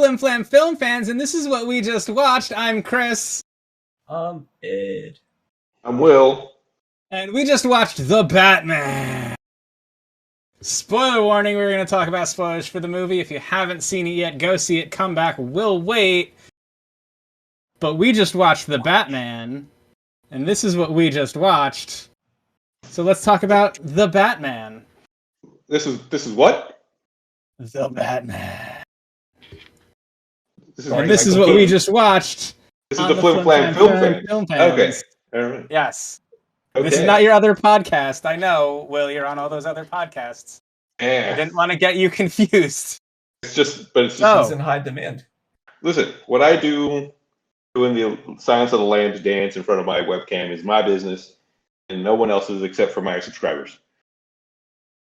Flim Flam Film Fans, and this is what we just watched. I'm Chris. Ed. I'm Will. And we just watched The Batman. Spoiler warning, we're going to talk about spoilers for the movie. If you haven't seen it yet, go see it, come back, we'll wait. But we just watched The Batman, and this is what we just watched. So let's talk about The Batman. This is what? The Batman. This is what we just watched. This is the Flim Flam Film Fans. Okay. All right. Yes. Okay. This is not your other podcast. I know, Will, you're on all those other podcasts. Yeah. I didn't want to get you confused. It's just It's in high demand. Listen, what I do doing the Silence of the Lambs dance in front of my webcam is my business, and no one else's except for my subscribers.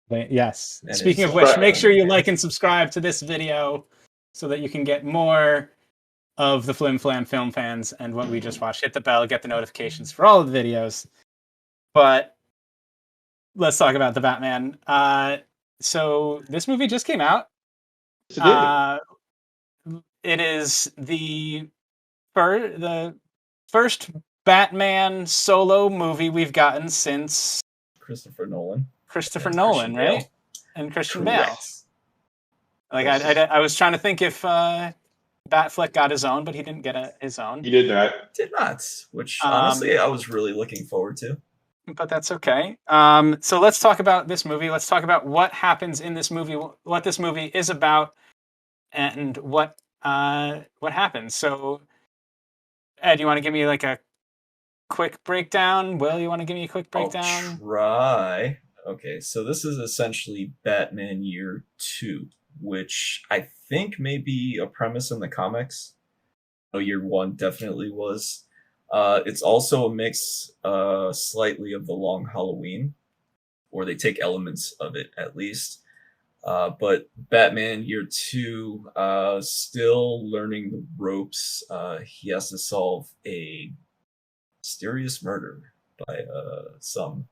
Yes. Speaking of which, make sure you like and subscribe to this video so that you can get more of the Flim Flam Film Fans and what we just watched. Hit the bell, get the notifications for all of the videos. But let's talk about The Batman. So this movie just came out. It is the first Batman solo movie we've gotten since Christopher Nolan, right? Bale. And Christian Bale. Like I was trying to think if Batfleck got his own, but he didn't get his own. He did not. Which honestly I was really looking forward to. But that's okay. So let's talk about this movie. Let's talk about what happens in this movie, what this movie is about, and what happens. So, Ed, you want to give me like a quick breakdown? Will, you want to give me a quick breakdown? I'll try. Okay, so this is essentially Batman Year 2, which I think may be a premise in the comics. Oh, Year 1 definitely was. It's also a mix slightly of the Long Halloween, or they take elements of it at least. But Batman Year 2, still learning the ropes. He has to solve a mysterious murder by some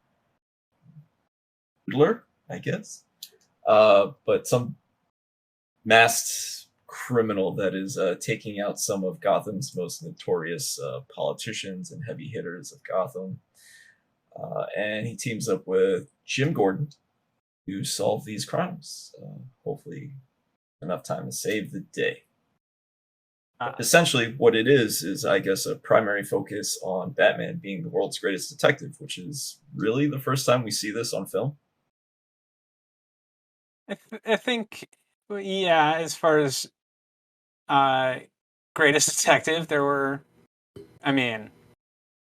Riddler, I guess. But some masked criminal that is taking out some of Gotham's most notorious politicians and heavy hitters of Gotham. And he teams up with Jim Gordon to solve these crimes. Hopefully enough time to save the day. Essentially, what it is I guess a primary focus on Batman being the world's greatest detective, which is really the first time we see this on film. I think, yeah, as far as greatest detective, there were,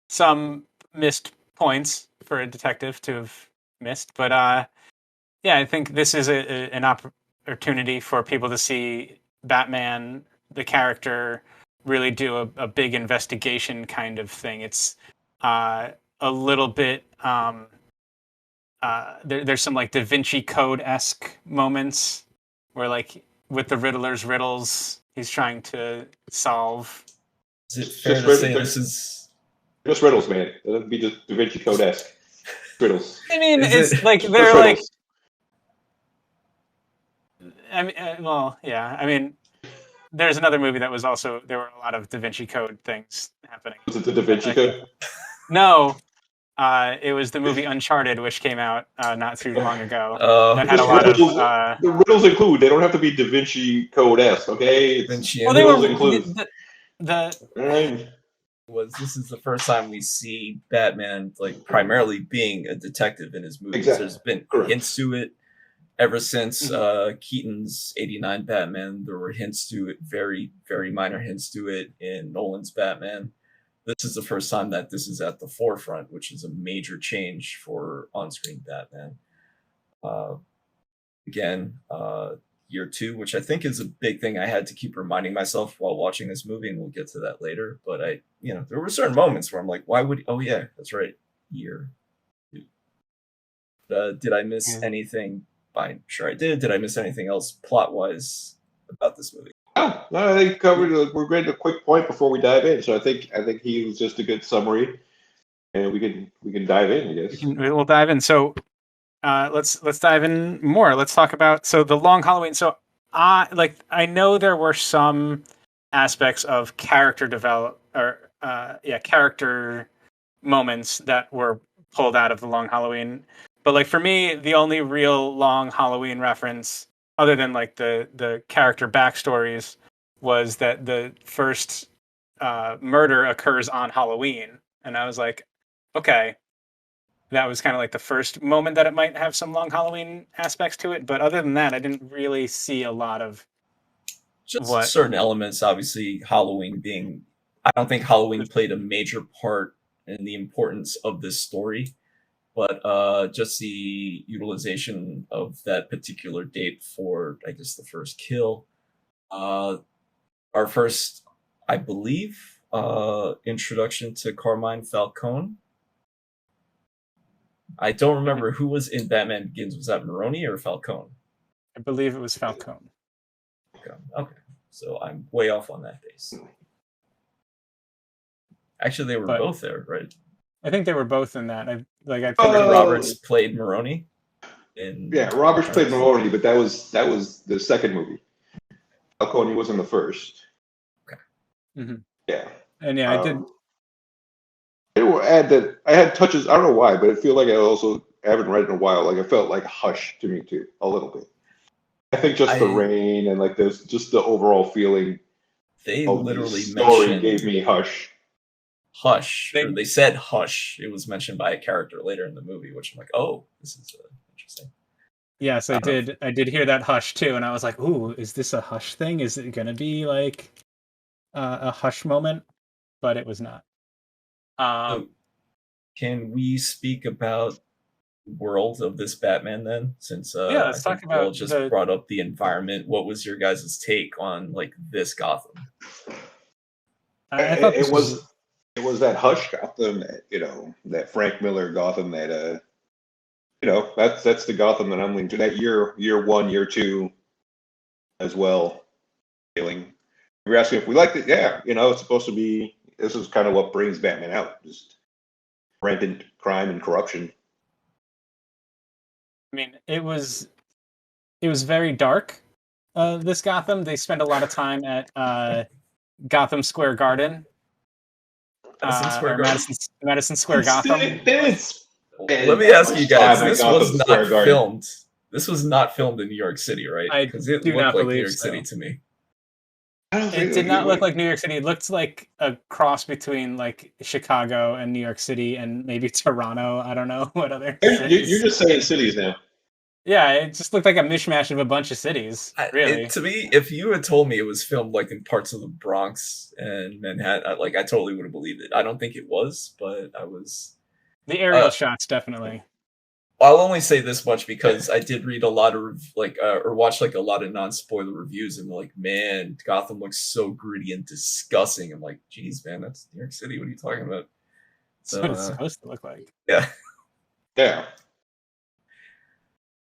some missed points for a detective to have missed, but yeah, I think this is an opportunity for people to see Batman, the character, really do a big investigation kind of thing. It's a little bit there's some like Da Vinci Code-esque moments where, like, with the Riddler's riddles he's trying to solve. Is it fair to say this is just riddles, man? It'll be just Da Vinci Code-esque riddles. I mean, it's like they're like. Well, yeah. I mean, there's another movie that was also, there were a lot of Da Vinci Code things happening. Was it the Da Vinci Code? No. It was the movie Uncharted, which came out not too long ago. That had a lot of... the riddles include, they don't have to be Da Vinci Code-esque, okay? Vinci well, they were include. This is the first time we see Batman like primarily being a detective in his movies. Exactly. There's been hints to it ever since Keaton's '89 Batman. There were hints to it, very, very minor hints to it in Nolan's Batman. This is the first time that this is at the forefront, which is a major change for on-screen Batman. Again, Year 2, which I think is a big thing I had to keep reminding myself while watching this movie, and we'll get to that later. But there were certain moments where I'm like, why would, oh yeah, that's right, Year 2. Did I miss anything? I'm sure I did. Did I miss anything else plot-wise about this movie? No, I think covered. We're getting a quick point before we dive in. So I think he was just a good summary, and we can dive in. I guess we'll dive in. So let's dive in more. Let's talk about the Long Halloween. So I know there were some aspects of character moments that were pulled out of the Long Halloween. But like for me, the only real Long Halloween reference, other than like the character backstories, was that the first murder occurs on Halloween, and I was like, okay, that was kind of like the first moment that it might have some Long Halloween aspects to it. But other than that, I didn't really see a lot of Just what. certain elements, obviously, Halloween being. I don't think Halloween played a major part in the importance of this story, but just the utilization of that particular date for, I guess, the first kill. Our first, I believe, introduction to Carmine Falcone. I don't remember who was in Batman Begins. Was that Maroni or Falcone? I believe it was Falcone. Okay. So I'm way off on that base. Actually, they were But both there, right? I think they were both in that. I think Roberts played Maroni. Roberts played Maroni, but that was the second movie. Falcone was in the first. Okay. Mm-hmm. Yeah. And yeah, I did. It will add that I had touches. I don't know why, but it feel like I also haven't read in a while. Like it felt like Hush to me too, a little bit. I think just the rain and like there's just the overall feeling. They of literally the story mentioned gave me Hush. They said Hush. It was mentioned by a character later in the movie, which I'm like, oh, this is interesting. Yes, I did. I did hear that Hush too, and I was like, "Ooh, is this a Hush thing? Is it going to be like a Hush moment?" But it was not. So can we speak about world of this Batman then? Since yeah, I let's talk think Bill about just brought up the environment. What was your guys' take on like this Gotham? I thought it was that Hush Gotham that that Frank Miller Gotham that that's the Gotham that I'm leaning to. That year one, year two as well. Feeling. You're asking if we liked it, yeah. It's supposed to be. This is kind of what brings Batman out, just rampant crime and corruption. I mean, it was very dark. This Gotham, they spent a lot of time at Gotham Square Garden, Madison Square Gotham. Let me ask you guys: this was not filmed. This was not filmed in New York City, right? Because it looked like New York City to me. It did not look like New York City. It looked like a cross between like Chicago and New York City and maybe Toronto. I don't know what other cities. You're just saying cities now. Yeah, it just looked like a mishmash of a bunch of cities, really. To me, if you had told me it was filmed like in parts of the Bronx and Manhattan, I totally would have believed it. I don't think it was, but I was... The aerial shots, definitely. I'll only say this much because I did read a lot of or watch like a lot of non-spoiler reviews, and like, man, Gotham looks so gritty and disgusting. I'm like, geez, man, that's New York City. What are you talking about? So, that's what it's supposed to look like. Yeah. Yeah.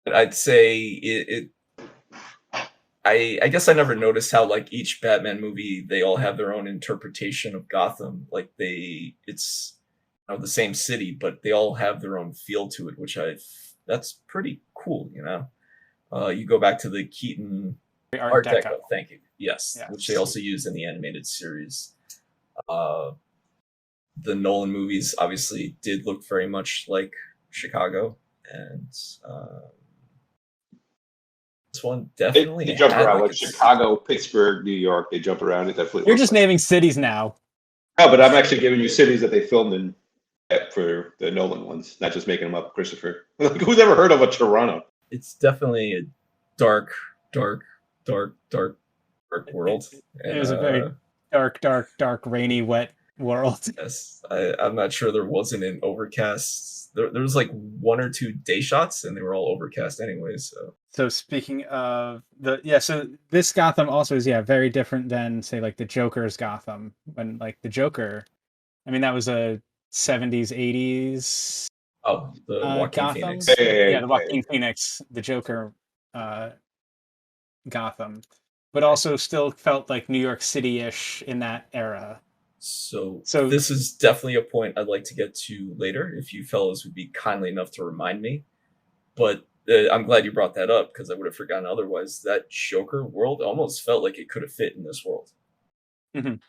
But I'd say I guess I never noticed how like each Batman movie, they all have their own interpretation of Gotham. Like it's the same city, but they all have their own feel to it, which that's pretty cool. You go back to the Keaton Art Deco. Thank you. Yes, which they also used in the animated series. The Nolan movies obviously did look very much like Chicago, and this one definitely they jump around like Chicago, Pittsburgh, New York. They jump around. It definitely. You're just naming cities now. No, but I'm actually giving you cities that they filmed in for the Nolan ones, not just making them up, Christopher. Like, who's ever heard of a Toronto? It's definitely a dark world. It was a very dark, rainy, wet world. Yes, I'm not sure there wasn't an overcast. There was like one or two day shots, and they were all overcast anyways. So speaking of so this Gotham also is very different than say like the Joker's Gotham. When like the Joker, I mean that was a 70s, 80s. Oh, the Joaquin Gotham. Phoenix. The Joaquin Phoenix, the Joker Gotham, but also still felt like New York City-ish in that era. So this is definitely a point I'd like to get to later, if you fellows would be kindly enough to remind me. But I'm glad you brought that up because I would have forgotten otherwise. That Joker world almost felt like it could have fit in this world. Mhm.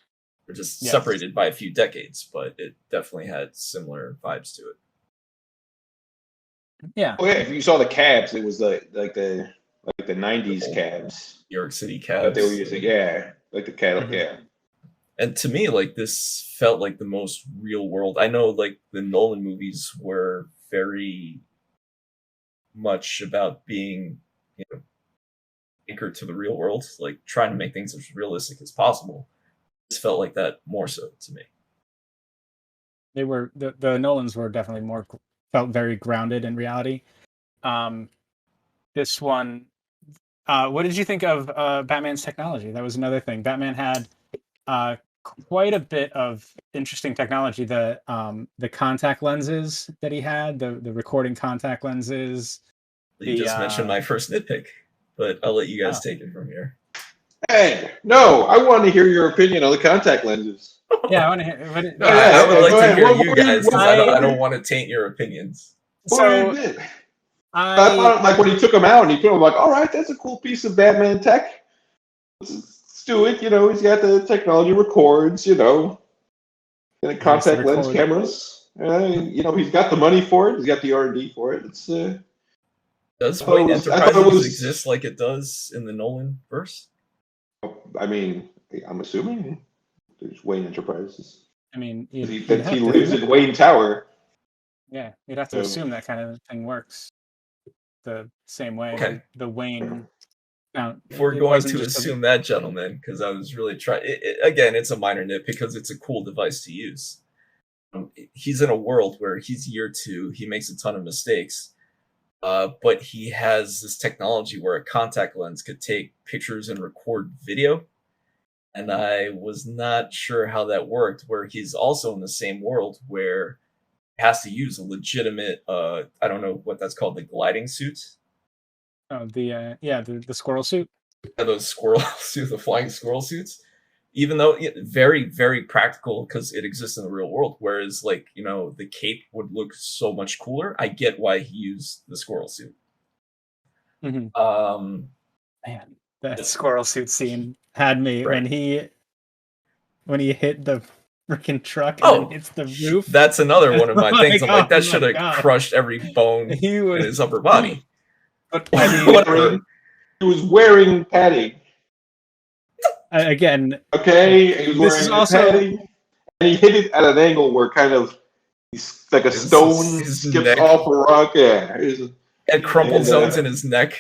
We're just Yes. separated by a few decades, but it definitely had similar vibes to it. Yeah. Oh yeah, if you saw the cabs, it was like the '90s Old cabs New York City that they were cabs. using. Yeah, like the cattle. Mhm. Yeah. And to me, like this felt like the most real world. I know like the Nolan movies were very much about being, you know, anchored to the real world, like trying to make things as realistic as possible. This felt like that more so to me. They were the Nolans were definitely more felt very grounded in reality. This one, what did you think of Batman's technology? That was another thing. Batman had uh, quite a bit of interesting technology. The contact lenses that he had, the recording contact lenses. You just mentioned my first nitpick, but I'll let you guys take it from here. Hey, no, I want to hear your opinion on the contact lenses. Yeah, I want to hear. No, I would like to hear What you were guys because what I were don't want to taint your opinions. So did? I I thought like when he took them out and he put them like, all right, that's a cool piece of Batman tech. Let's do it. You know, he's got the technology records. You know, and the contact lens record. cameras. You know, he's got the money for it. He's got the R&D for it. It's Does I thought it Wayne was- I thought it Enterprises was- exist like it does in the Nolan verse? I mean, I'm assuming there's Wayne Enterprises. I mean, He you'd have to- lives in Wayne Tower. Yeah, you'd have to So- assume that kind of thing works the same way. Okay. The Wayne. Now, If we're it going wasn't to just assume that, gentlemen, because I was really trying. Again, it's a minor nit because it's a cool device to use. He's in a world where he's year 2. He makes a ton of mistakes, but he has this technology where a contact lens could take pictures and record video. And I was not sure how that worked. Where he's also in the same world where he has to use a legitimate, I don't know what that's called, the gliding suit. Oh, the squirrel suit. Yeah, those squirrel suits, the flying squirrel suits. Even though very, very practical because it exists in the real world. Whereas, like, you know, the cape would look so much cooler. I get why he used the squirrel suit. Mm-hmm. Man, that squirrel suit scene had me Right. when he hit the freaking truck and then hits the roof. That's another one of my things. I'm like, that oh should my have God. crushed every bone He in was his upper body. But I mean, Whatever. He was wearing padding. again, Okay, he was This wearing is also- padding, and he hit it at an angle where kind of he's like a His stone skips neck. off a rock. Yeah, And crumpled And, zones in his neck.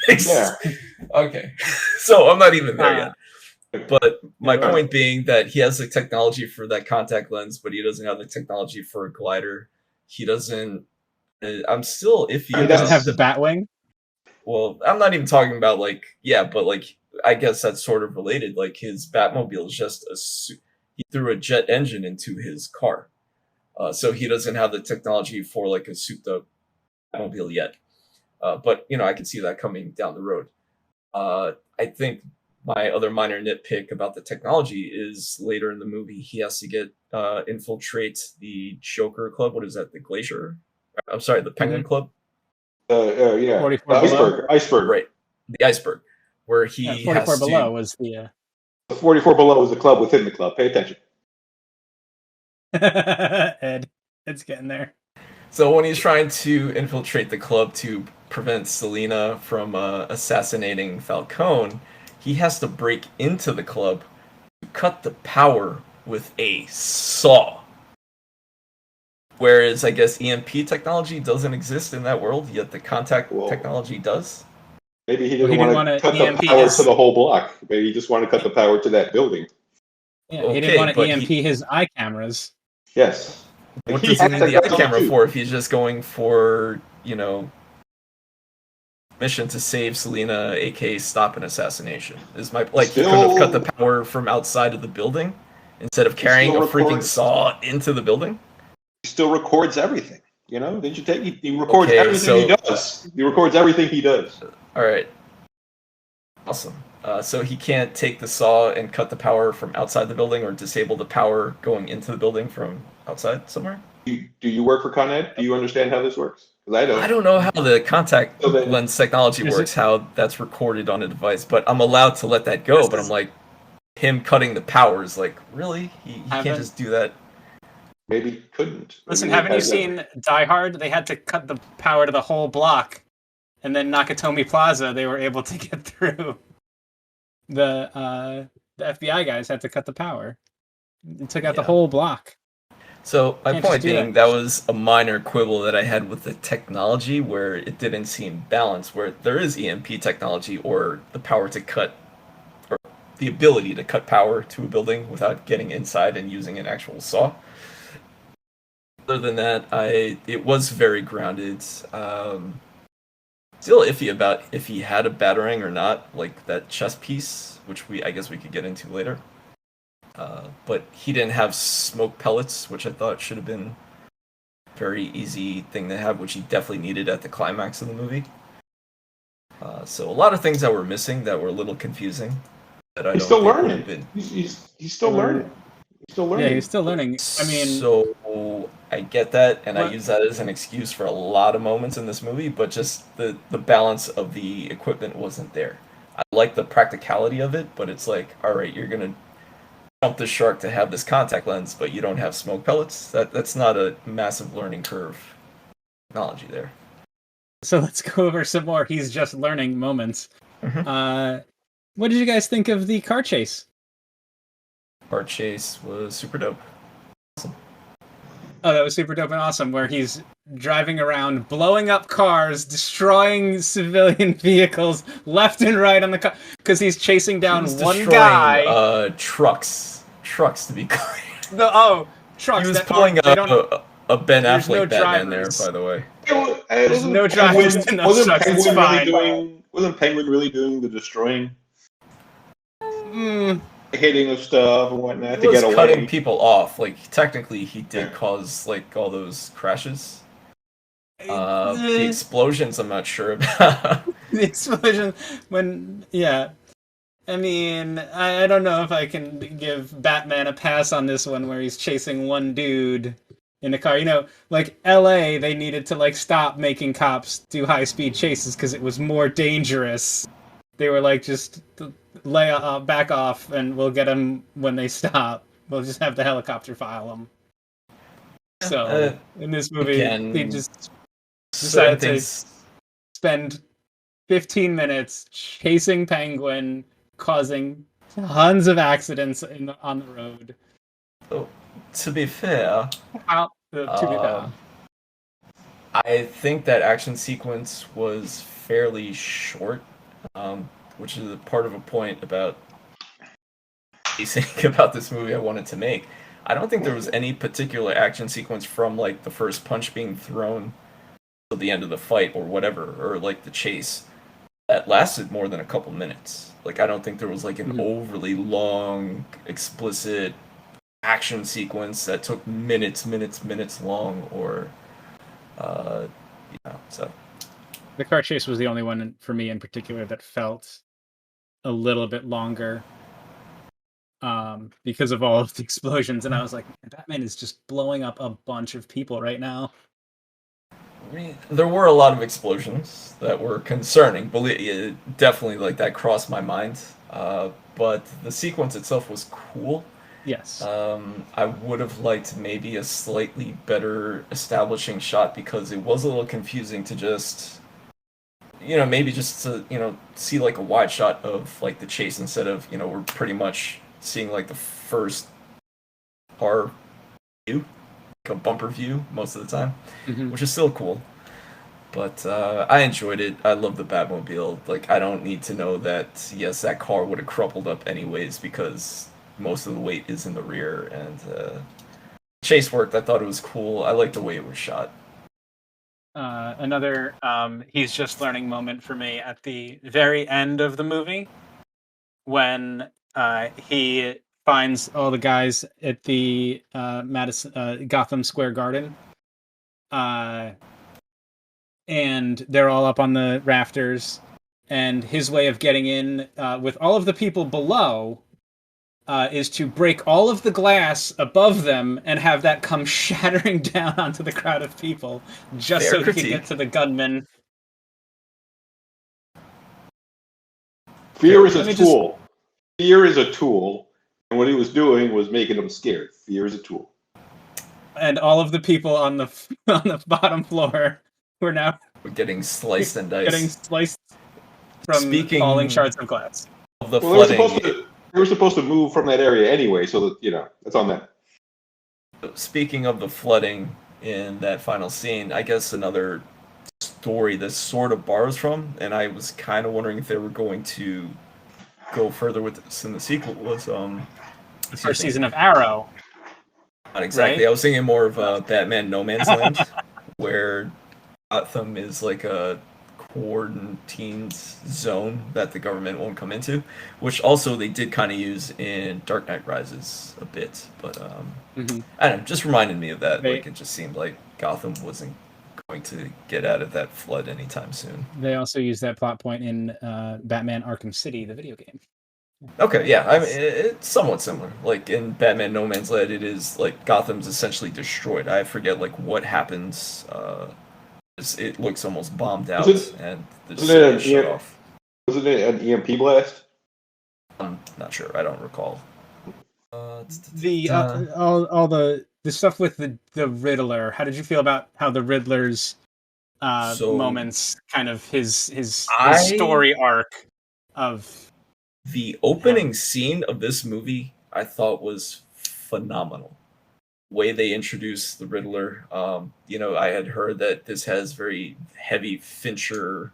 yeah. Okay. So I'm not even there yet. But my Yeah. point being that he has the technology for that contact lens, but he doesn't have the technology for a glider. He doesn't. I'm still iffy. He doesn't have the Batwing. Well, I'm not even talking about like, yeah, but like, I guess that's sort of related. Like his Batmobile is just a suit. He threw a jet engine into his car. So he doesn't have the technology for like a souped up Batmobile yet. But, you know, I can see that coming down the road. I think my other minor nitpick about the technology is later in the movie, he has to get infiltrate the Joker Club. What is that? The Glacier? I'm sorry, the Penguin Club? Yeah. 44 Iceberg. Right. The Iceberg. Where he 44 has below to... was the 44 below is the club within the club. Pay attention. Ed's getting there. So when he's trying to infiltrate the club to prevent Selina from assassinating Falcone, he has to break into the club to cut the power with a saw. Whereas I guess EMP technology doesn't exist in that world, yet the contact technology does. Maybe he didn't Well, want to cut EMP the power his- to the whole block. Maybe he just wanted to cut the power to that building. Yeah, he Okay, didn't want to but EMP his eye cameras. Yes. What He does he had need to the cut eye camera too. for if he's just going for, you know, mission to save Selina, aka stop an assassination? Is my like he couldn't have cut the power from outside of the building instead of carrying a still freaking records. saw into the building? He still records everything. You know, did you take? He records Okay, everything he so- does. He records everything he does. All right, awesome. So he can't take the saw and cut the power from outside the building, or disable the power going into the building from outside somewhere. Do you work for Con Ed? Do you understand how this works? 'Cause I I don't. don't know how the contact So then, lens technology There's works, how that's recorded on a device, but I'm allowed to let that go. this But I'm is like, him cutting the powers, like, really? He can't haven't just do that? maybe couldn't. Maybe listen. they Haven't you had to. seen Die Hard? They had to cut the power to the whole block, and then Nakatomi Plaza, they were able to get through. The FBI guys had to cut the power. It took out the Yeah. whole block. So my Can't just point do that. being, that was a minor quibble that I had with the technology, where it didn't seem balanced. Where there is EMP technology, or the power to cut, or the ability to cut power to a building without getting inside and using an actual saw. Other than that, it was very grounded. Still iffy about if he had a batarang or not, like that chess piece, which I guess we could get into later. But he didn't have smoke pellets, which I thought should have been a very easy thing to have, which he definitely needed at the climax of the movie. So a lot of things that were missing that were a little confusing. That I He's don't still think would have learning. been. He's still learning. He's still Yeah, learning. he's still learning. I mean, So I get that, and I what? use that as an excuse for a lot of moments in this movie, but just the balance of the equipment wasn't there. I like the practicality of it, but it's like, all right, you're gonna jump the shark to have this contact lens, but you don't have smoke pellets. That's not a massive learning curve technology there. So let's go over some more. He's just learning moments. Mhm. What did you guys think of the car chase? Car chase was super dope. Oh, that was super dope and awesome. Where he's driving around, blowing up cars, destroying civilian vehicles left and right on the car because he's chasing He down was one destroying guy. trucks to be clear. Trucks He was that pulling aren't. They don't. a Ben There's no Affleck Batman there, drivers. by the way. There's no drivers in those trucks. It's fine. Wasn't Penguin really doing the destroying, Mm, hitting of stuff and whatnot He to was get cutting away? people off. Like technically, he did Yeah. cause like all those crashes. The the explosions, I'm not sure about. explosion when I mean, I don't know if I can give Batman a pass on this one where he's chasing one dude in a car. You know, like LA, they needed to like stop making cops do high speed chases because it was more dangerous. They were like, just back off, and we'll get them when they stop. We'll just have the helicopter file them. uh, So in this movie, they Again, just certain decided to things. spend 15 minutes chasing Penguin, causing tons of accidents on the road. Oh, to be fair, To be fair. um, I think that action sequence was fairly short, which is a part of a point about saying about this movie I wanted to make. I don't think there was any particular action sequence from like the first punch being thrown to the end of the fight or whatever, or like the chase that lasted more than a couple minutes. Like I don't think there was like an overly long, explicit action sequence that took minutes long, or so. The car chase was the only one for me in particular that felt a little bit longer because of all of the explosions. And I was like, Batman is just blowing up a bunch of people right now. I mean, there were a lot of explosions that were concerning. Believe definitely, like that crossed my mind. But the sequence itself was cool. Yes. I would have liked maybe a slightly better establishing shot because it was a little confusing to just, maybe just to, see like a wide shot of like the chase instead of, we're pretty much seeing like the first car view, like a bumper view most of the time, which is still cool. But I enjoyed it. I love the Batmobile. Like, I don't need to know that, yes, that car would have crumpled up anyways because most of the weight is in the rear. And chase worked. I thought it was cool. I liked the way it was shot. Another he's just learning moment for me at the very end of the movie when he finds all the guys at the Madison Gotham Square Garden. And they're all up on the rafters, and his way of getting in with all of the people below is to break all of the glass above them and have that come shattering down onto the crowd of people, just Fair so he can critique. get to the gunman. Fear is Let a me just- tool. Fear is a tool, and what he was doing was making them scared. Fear is a tool. And all of the people on the bottom floor were now We're getting sliced and getting diced. sliced from Speaking falling shards of glass. of the Well, flooding, they were supposed to move from that area anyway, so that that's on them. speaking of the flooding in that final scene, I guess another story that sort of borrows from, and I was kind of wondering if they were going to go further with this in the sequel, was The first season of Arrow. Not exactly. Right? I was thinking more of Batman No Man's Land, where Gotham is like a quarantined zone that the government won't come into, which also they did kind of use in Dark Knight Rises a bit, but I don't know, just reminded me of that. Like it just seemed like Gotham wasn't going to get out of that flood anytime soon. They also use that plot point in Batman Arkham City, the video game. Okay, yeah, I mean it's somewhat similar. Like in Batman No Man's Land, it is like Gotham's essentially destroyed. I forget like what happens. It looks almost bombed out, and the city is shut off. Wasn't it an EMP blast? I'm not sure. I don't recall. All the stuff with the Riddler. How did you feel about how the Riddler's moments, kind of his story arc of the opening scene of this movie? I thought was phenomenal. Way they introduced the Riddler. I had heard that this has very heavy Fincher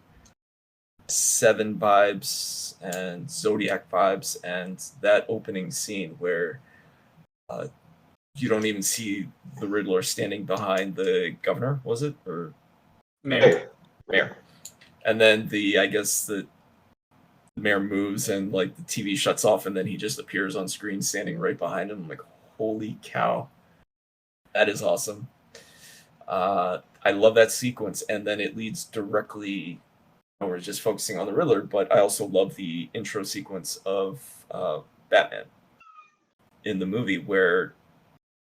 7 vibes and Zodiac vibes, and that opening scene where you don't even see the Riddler standing behind the governor, was it? Or mayor. And then the mayor moves and like the TV shuts off and then he just appears on screen standing right behind him. I'm like, holy cow. That is awesome. I love that sequence, and then it leads directly. We're just focusing on the Riddler, but I also love the intro sequence of Batman in the movie, where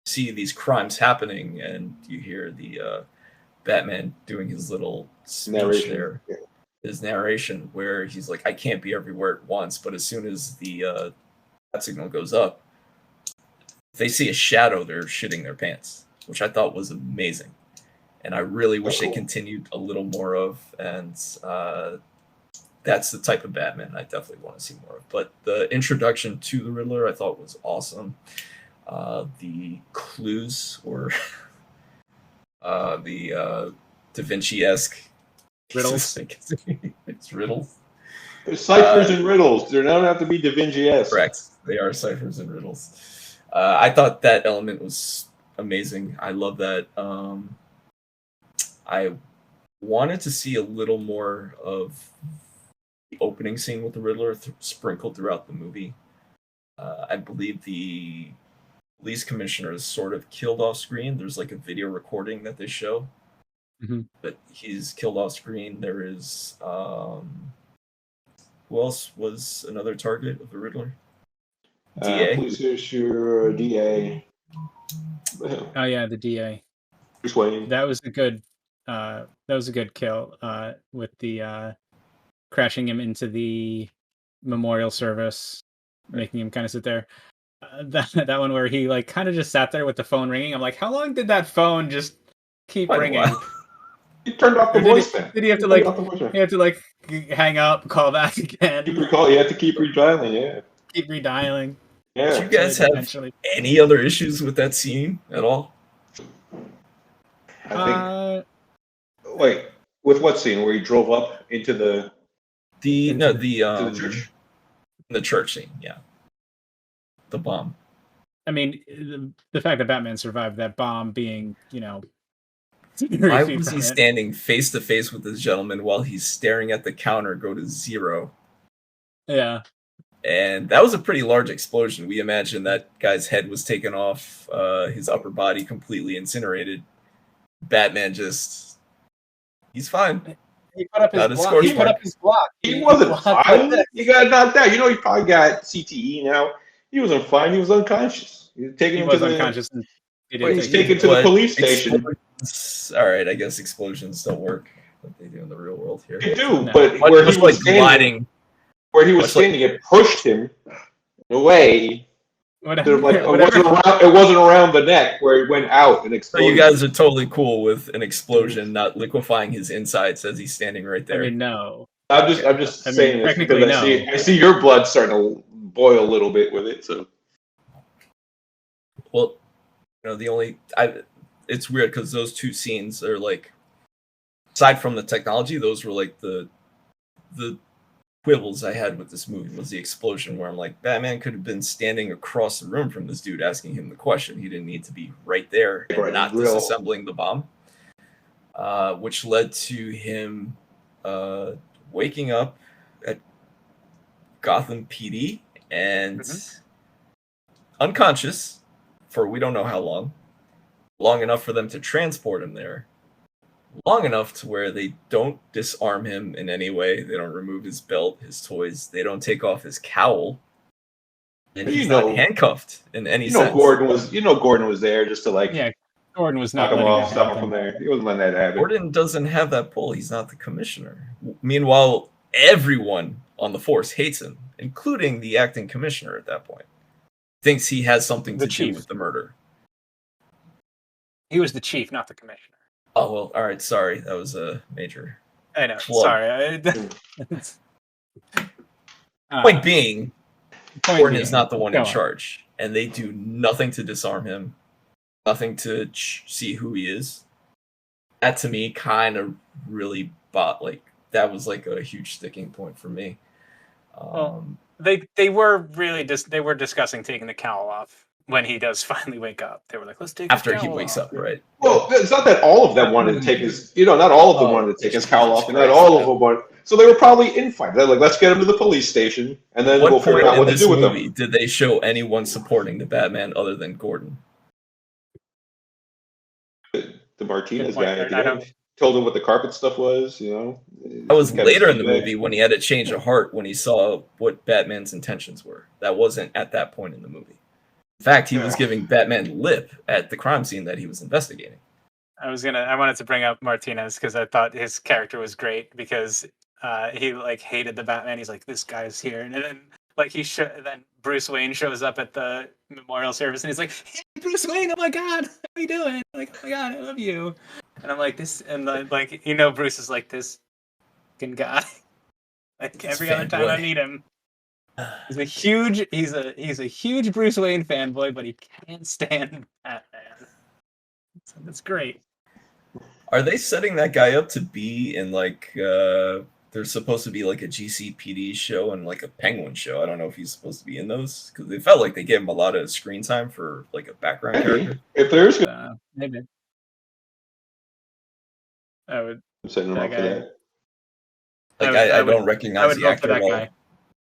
you see these crimes happening, and you hear the Batman doing his little speech narration. His narration, where he's like, "I can't be everywhere at once," but as soon as the bat signal goes up, if they see a shadow, they're shitting their pants, which I thought was amazing. And I really wish they continued a little more of, and that's the type of Batman I definitely want to see more of. But the introduction to the Riddler I thought was awesome. The clues, or the Da Vinci-esque riddles. It's riddles. They're ciphers and riddles. They don't have to be Da Vinci-esque. Correct. They are ciphers and riddles. I thought that element was amazing. I love that. I wanted to see a little more of the opening scene with the Riddler sprinkled throughout the movie. I believe the police commissioner is sort of killed off screen. There's like a video recording that they show. Mm-hmm. But he's killed off screen. There is... who else was another target of the Riddler? DA? Police issue, DA. Oh yeah, the DA. Bruce Wayne. That was a good kill with the crashing him into the memorial service, making him kind of sit there. That one where he like kind of just sat there with the phone ringing. I'm like, how long did that phone just keep ringing? He turned off the voice. Did he have to hang up, call back again? You have to keep redialing. Yeah. Keep redialing. Yeah. Did you guys have any other issues with that scene at all? I think. Wait, with what scene? Where he drove up into the church? The church scene, yeah. The bomb. I mean, the fact that Batman survived that bomb being, why was he standing face to face with this gentleman while he's staring at the counter go to 0? Yeah. And that was a pretty large explosion. We imagine that guy's head was taken off, his upper body completely incinerated. Batman he's fine. He put up his block. He wasn't fine. He got knocked out. He probably got CTE now. He wasn't fine. He was unconscious. He was taken He into was the. unconscious. And he Well, didn't he's take taken to the But police station. All right, I guess explosions don't work like they do in the real world here. They do, No. but Much, where much he like was standing, it pushed him away. Whatever. Like, it Whatever. wasn't around the neck where it went out and So exploded. you guys are totally cool with an explosion not liquefying his insides as he's standing right there. I mean, no. I'm just saying this because technically, I see your blood starting to boil a little bit with it. So, well, it's weird because those two scenes are like, aside from the technology, those were like the quibbles I had with this movie was the explosion where I'm like, Batman could have been standing across the room from this dude asking him the question. He didn't need to be right there and not disassembling the bomb, which led to him waking up at Gotham PD and unconscious for we don't know how long enough for them to transport him there. Long enough to where they don't disarm him in any way. They don't remove his belt, his toys. They don't take off his cowl. And he's not handcuffed in any sense. Gordon was there just to like. Yeah, Gordon was not knock him letting off, that stop him happen. from there. He wasn't letting that happen. Gordon doesn't have that pull. He's not the commissioner. Meanwhile, everyone on the force hates him, including the acting commissioner at that point. Thinks he has something to do with the murder. He was the chief, not the commissioner. Oh, well, all right. Sorry. That was a major. I know. flub. Sorry. Point being, Gordon is not the one in charge, and they do nothing to disarm him, nothing to see who he is. That to me kind of really that was like a huge sticking point for me. They were really they were discussing taking the cowl off when he does finally wake up. They were like, let's take after he wakes up, right? Well, it's not that all of them wanted to take his, not all of them wanted to take his cowl off, and not all of them wanted. So they were probably in fight. They're like, let's get him to the police station, and then we'll figure out what to do with him. Did they show anyone supporting the Batman other than Gordon? The Martinez guy at the end told him what the carpet stuff was. That was later in the movie when he had a change of heart when he saw what Batman's intentions were. That wasn't at that point in the movie. In fact, he was giving Batman lip at the crime scene that he was investigating. I wanted to bring up Martinez because I thought his character was great because he hated the Batman. He's like, this guy's here, and then then Bruce Wayne shows up at the memorial service, and he's like, hey, Bruce Wayne, oh my God, how are you doing? Like, oh my God, I love you. And I'm like, this, and Bruce is like this fucking guy. Like every other time I meet him. He's a huge Bruce Wayne fanboy, but he can't stand Batman. So that's great. Are they setting that guy up to be in there's supposed to be like a GCPD show and like a Penguin show? I don't know if he's supposed to be in those because they felt like they gave him a lot of screen time for like a background character. If there's maybe I would set him up for that. I don't recognize the actor at all. Guy.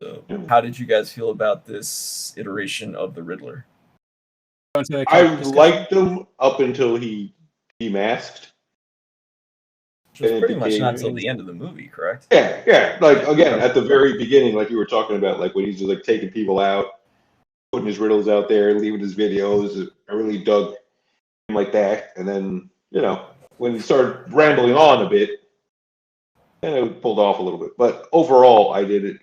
So, how did you guys feel about this iteration of the Riddler? I liked him up until he demasked. Which was pretty much not until the end of the movie, correct? Yeah. Like again, at the very beginning, like you were talking about, like when he's just like taking people out, putting his riddles out there, leaving his videos. I really dug him like that. And then when he started rambling on a bit, and it pulled off a little bit. But overall, I did it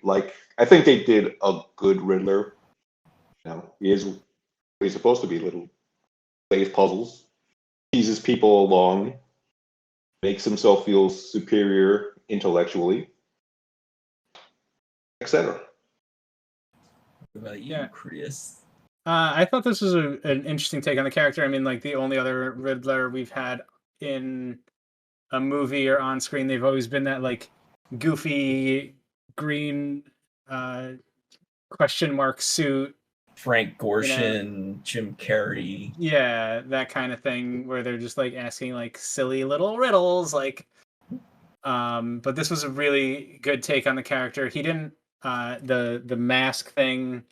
I think they did a good Riddler. He is what he's supposed to be, little plays puzzles, teases people along, makes himself feel superior intellectually, etc. What about you, Chris? I thought this was an interesting take on the character. I mean, the only other Riddler we've had in a movie or on screen, they've always been that goofy green question mark suit. Frank Gorshin, Jim Carrey. Yeah, that kind of thing where they're just asking silly little riddles but this was a really good take on the character. He didn't the mask thing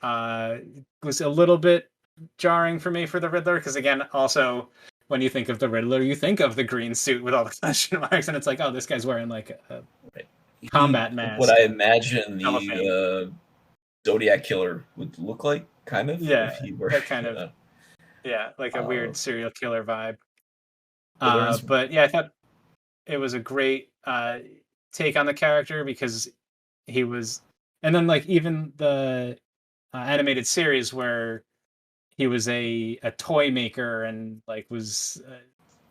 was a little bit jarring for me for the Riddler because again, also when you think of the Riddler, you think of the green suit with all the question marks, and it's like, oh, this guy's wearing a combat mask. What I imagine the Zodiac killer would look like, kind of, Yeah, if he were, that kind you of know. like a weird serial killer vibe. So there's But yeah, I thought it was a great take on the character because he was, and then like even the animated series where he was a toy maker and like was I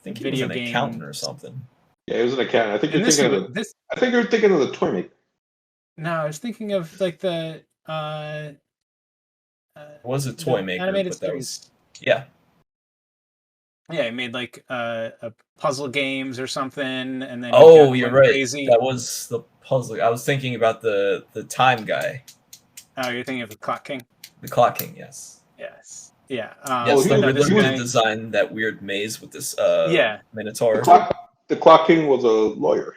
think he was video an accountant game. or something. Yeah, it was an accountant. I think And you're this thinking of was the. this. I think you're thinking of the toy maker. No, I was thinking of like the It was a toy maker, animated but that was, series. yeah. Yeah, he made like a puzzle games or something, and then he Oh, got you're went right. crazy. That was the puzzle. I was thinking about the time guy, Oh, you're thinking of the Clock King? the Clock King. Yes, Yes. Yeah. Well, yes. he The was. No, this Riddler He was did guy. design that weird maze with this Yeah. the Minotaur. clock. The Clock King was a lawyer.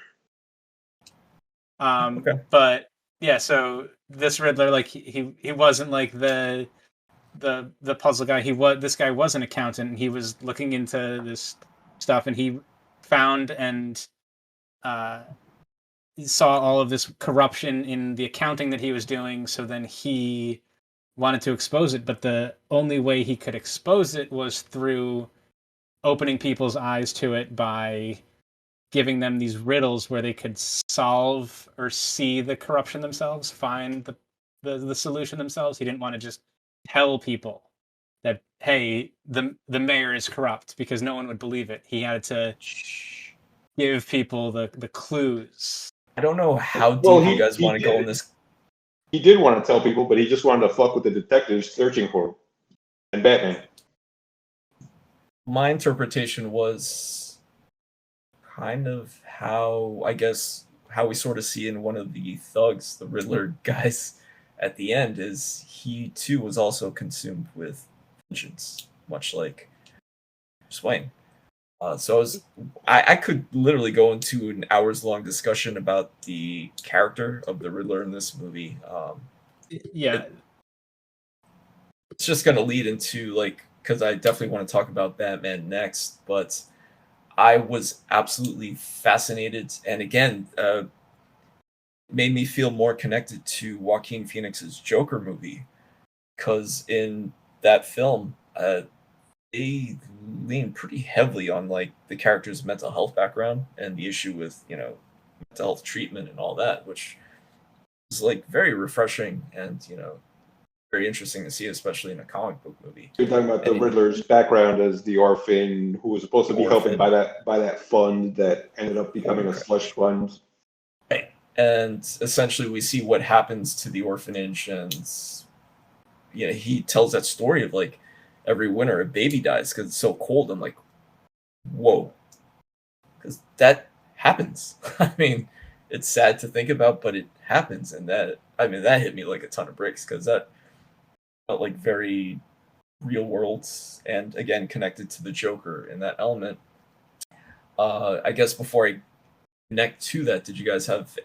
Okay. But yeah, so this Riddler, like he wasn't like the puzzle guy. This guy was an accountant, and he was looking into this stuff, and he found and uh, saw all of this corruption in the accounting that he was doing. So then he wanted to expose it, but the only way he could expose it was through opening people's eyes to it by giving them these riddles where they could solve or see the corruption themselves, find the solution themselves. He didn't want to just tell people that, hey, the mayor is corrupt, because no one would believe it. He had to give people the clues. I don't know how Well, deep you guys want to go in this. He did want to tell people, but he just wanted to fuck with the detectives searching for him and Batman. My interpretation was kind of how, I guess, how we sort of see in one of the thugs, the Riddler guys, at the end, is he too was also consumed with vengeance, much like Bruce Wayne. So I could literally go into an hours long discussion about the character of the Riddler in this movie. Yeah. It's just going to lead into, like, because I definitely want to talk about Batman next, but I was absolutely fascinated, and again, made me feel more connected to Joaquin Phoenix's Joker movie, because in that film, they lean pretty heavily on like the character's mental health background and the issue with mental health treatment and all that, which is like very refreshing and very interesting to see, especially in a comic book movie. You're talking about the Riddler's background as the orphan who was supposed to be helped by that fund that ended up becoming a slush fund. Right. And essentially we see what happens to the orphanage, and he tells that story of like every winter a baby dies because it's so cold. I'm like, whoa, because that happens. I mean, it's sad to think about, but it happens, and that hit me like a ton of bricks, because that felt like very real world, and again connected to the Joker in that element. I guess before I connect to that, did you guys have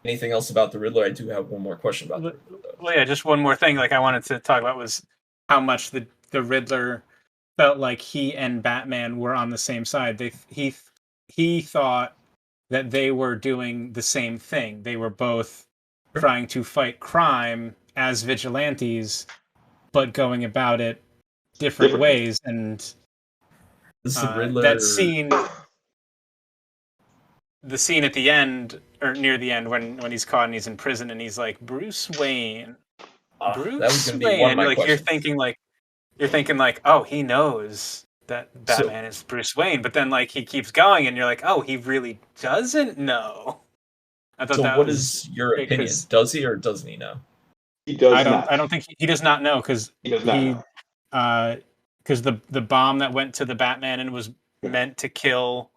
anything else about the Riddler? I do have one more question about the Riddler, though. Well, yeah, just one more thing like I wanted to talk about was how much the Riddler felt like he and Batman were on the same side. He thought that they were doing the same thing. They were both trying to fight crime as vigilantes, but going about it different ways. And the Riddler, that scene, the scene at the end or near the end when he's caught and he's in prison and he's like, Bruce Wayne. Bruce that was going to be Wayne. one of my like questions. you're thinking like, oh, he knows that Batman is Bruce Wayne, but then like he keeps going and you're like, oh, he really doesn't know. I thought so what is your opinion? Does he or doesn't he know? He does not. I don't think he does not know, because because the bomb that went to the Batman and was meant to kill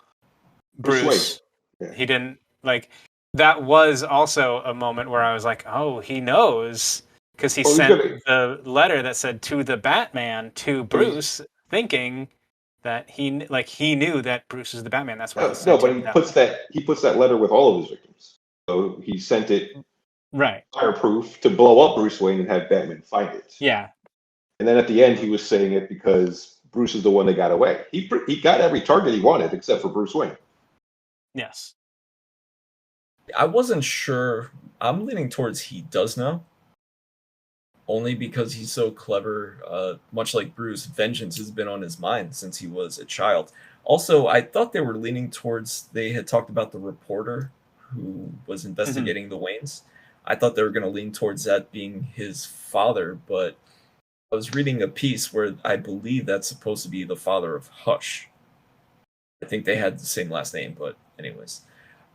Bruce. Yeah. He didn't like. That was also a moment where I was like, oh, he knows, because he sent the letter that said to the Batman to Bruce, thinking that he knew that Bruce is the Batman. That's why he sent but he puts that letter with all of his victims. So he sent it right, fireproof to blow up Bruce Wayne and have Batman find it. Yeah. And then at the end, he was saying it because Bruce is the one that got away. He got every target he wanted except for Bruce Wayne. Yes. I wasn't sure. I'm leaning towards he does know, only because he's so clever. Much like Bruce, vengeance has been on his mind since he was a child. Also, I thought they were leaning towards, they had talked about the reporter who was Mhm. investigating the Waynes. I thought they were going to lean towards that being his father, but I was reading a piece where I believe that's supposed to be the father of Hush. I think they had the same last name, but anyways.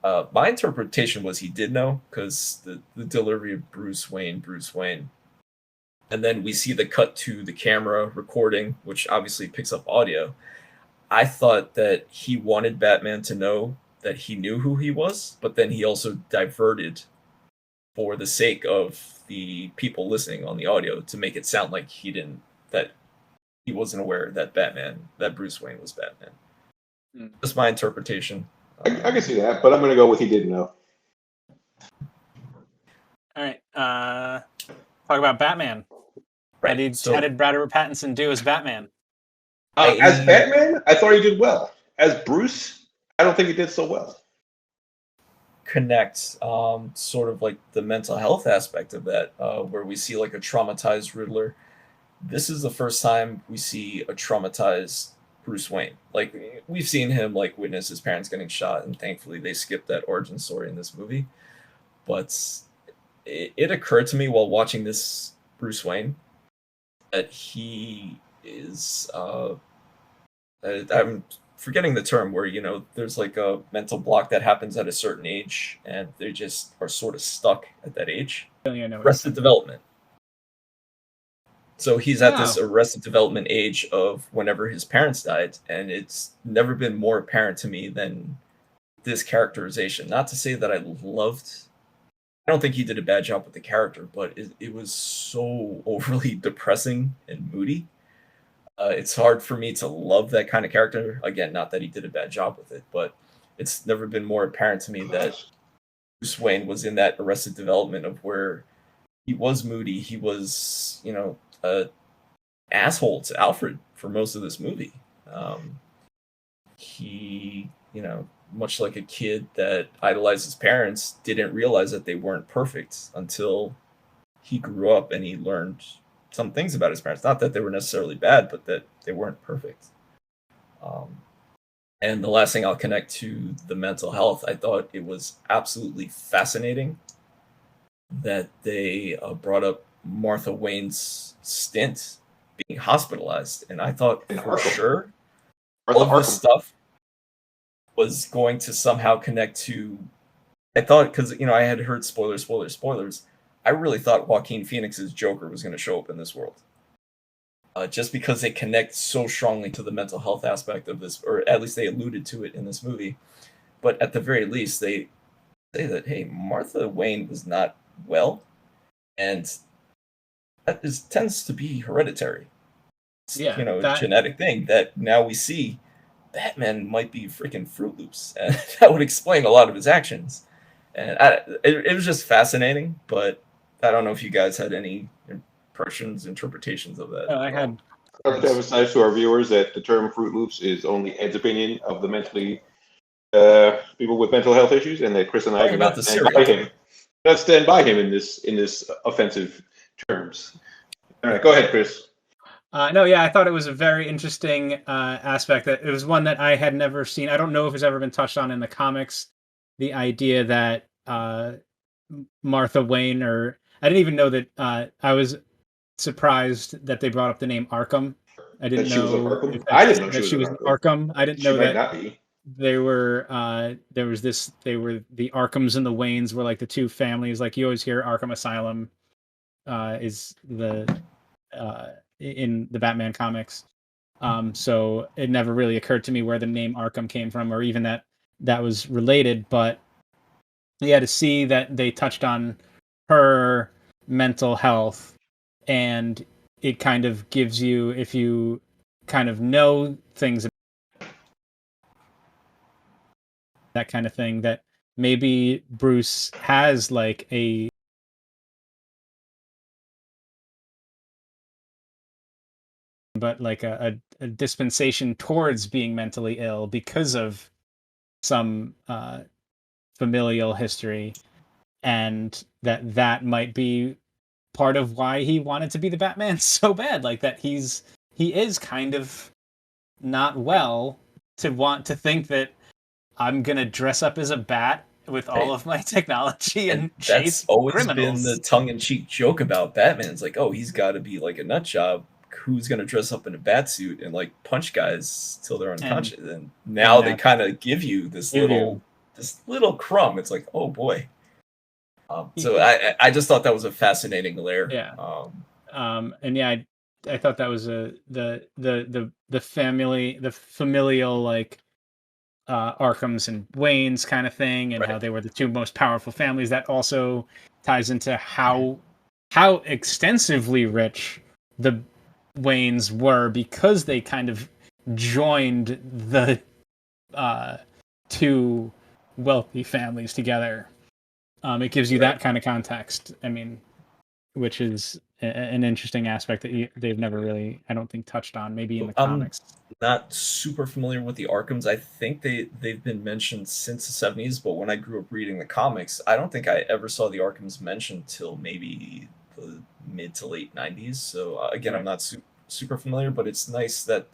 My interpretation was he did know because the delivery of Bruce Wayne, and then we see the cut to the camera recording, which obviously picks up audio. I thought that he wanted Batman to know that he knew who he was, but then he also diverted for the sake of the people listening on the audio to make it sound like he didn't, that he wasn't aware that Bruce Wayne was Batman. Mm. That's my interpretation. I can see that, but I'm going to go with he didn't know. All right. Talk about Batman. Right. How So did Robert Pattinson do as Batman? As I Batman, I thought he did well. As Bruce, I don't think he did so well. connect sort of like the mental health aspect of that, where we see like a traumatized Riddler. This is the first time we see a traumatized Bruce Wayne. Like we've seen him like witness his parents getting shot, and thankfully they skipped that origin story in this movie. But it occurred to me while watching this Bruce Wayne that he is I'm forgetting the term where there's like a mental block that happens at a certain age, and they just are sort of stuck at that age. I know what you're Arrested saying. development. So he's at this Oh, arrested development age of whenever his parents died, and it's never been more apparent to me than this characterization. Not to say that I loved. I don't think he did a bad job with the character, but it was so overly depressing and moody. It's hard for me to love that kind of character. Again, not that he did a bad job with it, but it's never been more apparent to me that Bruce Wayne was in that arrested development of where he was moody. He was, a asshole to Alfred for most of this movie. He, much like a kid that idolized his parents, didn't realize that they weren't perfect until he grew up and he learned some things about his parents. Not that they were necessarily bad, but that they weren't perfect. Um, and the last thing I'll connect to the mental health, I thought it was absolutely fascinating that they brought up Martha Wayne's stint being hospitalized. And I thought In for Arkham. sure all Arthur of this Arkham. stuff was going to somehow connect to. I thought, because, I had heard spoilers, spoilers, spoilers. I really thought Joaquin Phoenix's Joker was going to show up in this world. Just because they connect so strongly to the mental health aspect of this, or at least they alluded to it in this movie. But at the very least, they say that, hey, Martha Wayne was not well, and tends to be hereditary. It's, yeah. a That genetic thing that now we see Batman might be freaking Fruit Loops, and that would explain a lot of his actions. And it was just fascinating, but I don't know if you guys had any impressions, interpretations of that I at all. had. I'd like to emphasize to our viewers that the term Fruit Loops is only Ed's opinion of the mentally people with mental health issues, and that Chris and I Talking do about not the stand cereal. by him. Not stand by him in this offensive terms. All right, go ahead, Chris. No, yeah, I thought it was a very interesting aspect. That it was one that I had never seen. I don't know if it's ever been touched on in the comics. The idea that Martha Wayne, or I didn't even know that. I was surprised that they brought up the name Arkham. I didn't That she was in know if Arkham. I didn't that's know she that was she in was in Arkham. Arkham. I didn't She know might that not be. there was this. They were the Arkhams and the Waynes were like the two families. Like you always hear Arkham Asylum is the in the Batman comics. So it never really occurred to me where the name Arkham came from, or even that was related. But yeah, to see that they touched on her mental health, and it kind of gives you, if you kind of know things about that kind of thing, that maybe Bruce has like a dispensation towards being mentally ill because of some familial history, and that might be part of why he wanted to be the Batman so bad. Like that he is kind of not well to want to think that I'm gonna dress up as a bat with all Right. of my technology And and that's chase always been the criminals. tongue-in-cheek joke about Batman. It's like, oh, he's got to be like a nut job. Who's gonna dress up in a bat suit and like punch guys till they're And unconscious? And and now they now kind of give you this give you little crumb. It's like, oh boy. So y- I just thought that was a fascinating layer. yeah. And yeah, I thought that was the family, the familial, like Arkhams and Waynes kind of thing, and how Right. they were the two most powerful families. That also ties into how extensively rich the Waynes were, because they kind of joined the uh, two wealthy families together. It gives you Right. that kind of context. I mean, which is an interesting aspect that they've never really, I don't think, touched on. Maybe in So the I'm comics. not super familiar with the Arkhams. I think they've been mentioned since the 70s, but when I grew up reading the comics, I don't think I ever saw the Arkhams mentioned till maybe the mid to late 90s. So again, I'm Right. not super familiar, but it's nice that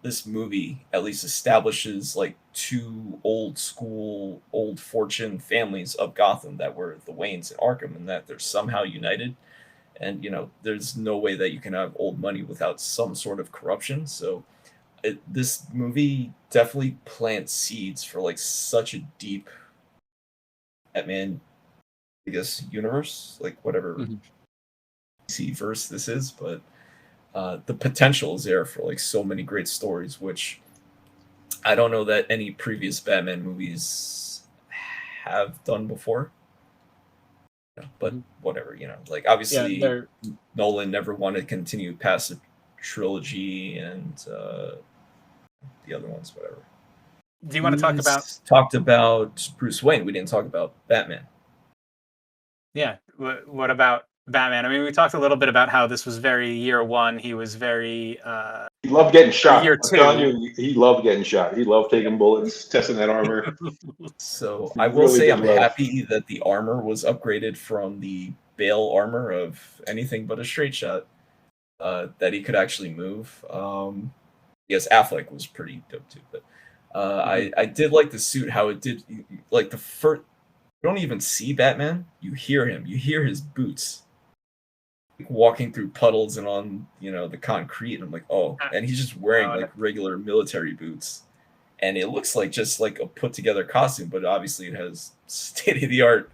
this movie at least establishes like two old school, old fortune families of Gotham that were the Waynes and Arkham, and that they're somehow united. And there's no way that you can have old money without some sort of corruption. So this movie definitely plants seeds for like such a deep Batman, I guess, universe, like whatever Mhm. DC verse this is, but the potential is there for like so many great stories, which I don't know that any previous Batman movies have done before. But Mhm. whatever, like Yeah, obviously they're Nolan never wanted to continue past the trilogy and the other ones, whatever. do you want to We talk about talked about Bruce Wayne. We didn't talk about Batman. Yeah. What about Batman? I mean, we talked a little bit about how this was very year one. He was very He loved getting or shot. year I'm telling two. you, he loved getting shot. He loved taking bullets, testing that armor. So He I will really say did I'm love. happy that the armor was upgraded from the Bale armor of anything but a straight shot. That he could actually move. Yes, Affleck was pretty dope too, but Mhm. I did like the suit. How it did, like the first. You don't even see Batman. You hear him. You hear his boots like, walking through puddles and on the concrete. And I'm like, oh, and he's just wearing And like regular military boots, and it looks like just like a put together costume, but obviously it has state of the art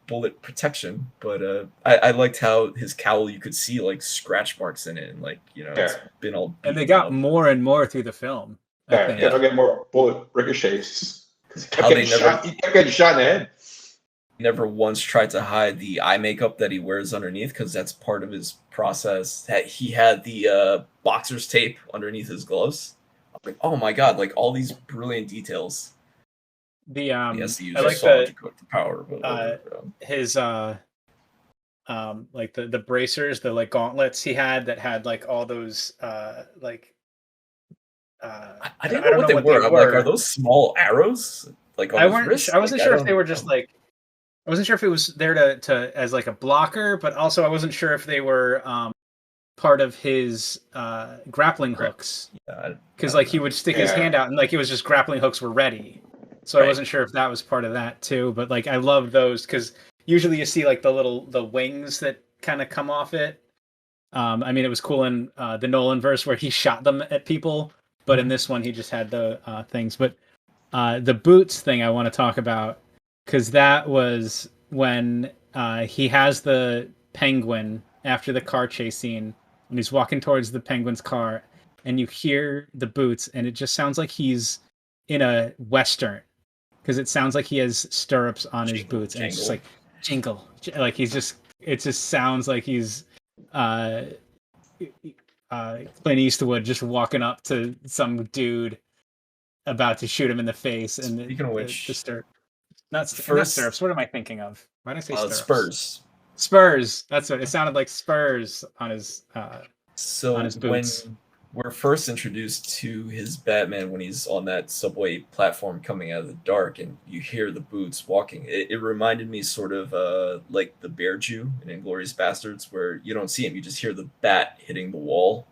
bullet protection. But I liked how his cowl, you could see like scratch marks in it, and like Yeah, it's been all they beaten got up. more and more through the film, I yeah. Kept think. on getting more bullet ricochets because he kept How getting they never shot. He kept getting shot in the head. never once tried to hide the eye makeup that he wears underneath, because that's part of his process. That he had the boxer's tape underneath his gloves. I'm like, oh my god, like all these brilliant details. The He has to use I a like saw the to cook the power, but uh whatever. his like the bracers, the like gauntlets he had that had like all those like I didn't I know don't what know they what they were. I'm like, are were. those small arrows like on his wrist? I Like wasn't I sure if they don't. were just like, I wasn't sure if it was there to as like a blocker, but also I wasn't sure if they were part of his grappling Right. hooks, Yeah, I because don't like he know. would stick his Yeah, hand out and like it was just grappling hooks were ready. So I Right. wasn't sure if that was part of that too, but like I love those because usually you see like the wings that kind of come off it. I mean, it was cool in the Nolan verse where he shot them at people, but in Mhm. this one he just had the things. But the boots thing I want to talk about because that was when he has the penguin after the car chase scene, and he's walking towards the penguin's car, and you hear the boots, and it just sounds like he's in a western because it sounds like he has stirrups on his Jingle, boots, and it's just jangle. like jingle, like he's just. It just sounds like he's uh, Clint Eastwood just walking up to some dude about to shoot him in the face, and Speaking of the which, stirrup, not first stirrups. What am I thinking of? Why did I say stirrups? Spurs. Spurs. That's what it sounded like. Spurs on his So boots. we're first introduced to his Batman when he's on that subway platform coming out of the dark, and you hear the boots walking. It reminded me sort of like the Bear Jew in Inglourious Bastards, where you don't see him, you just hear the bat hitting the wall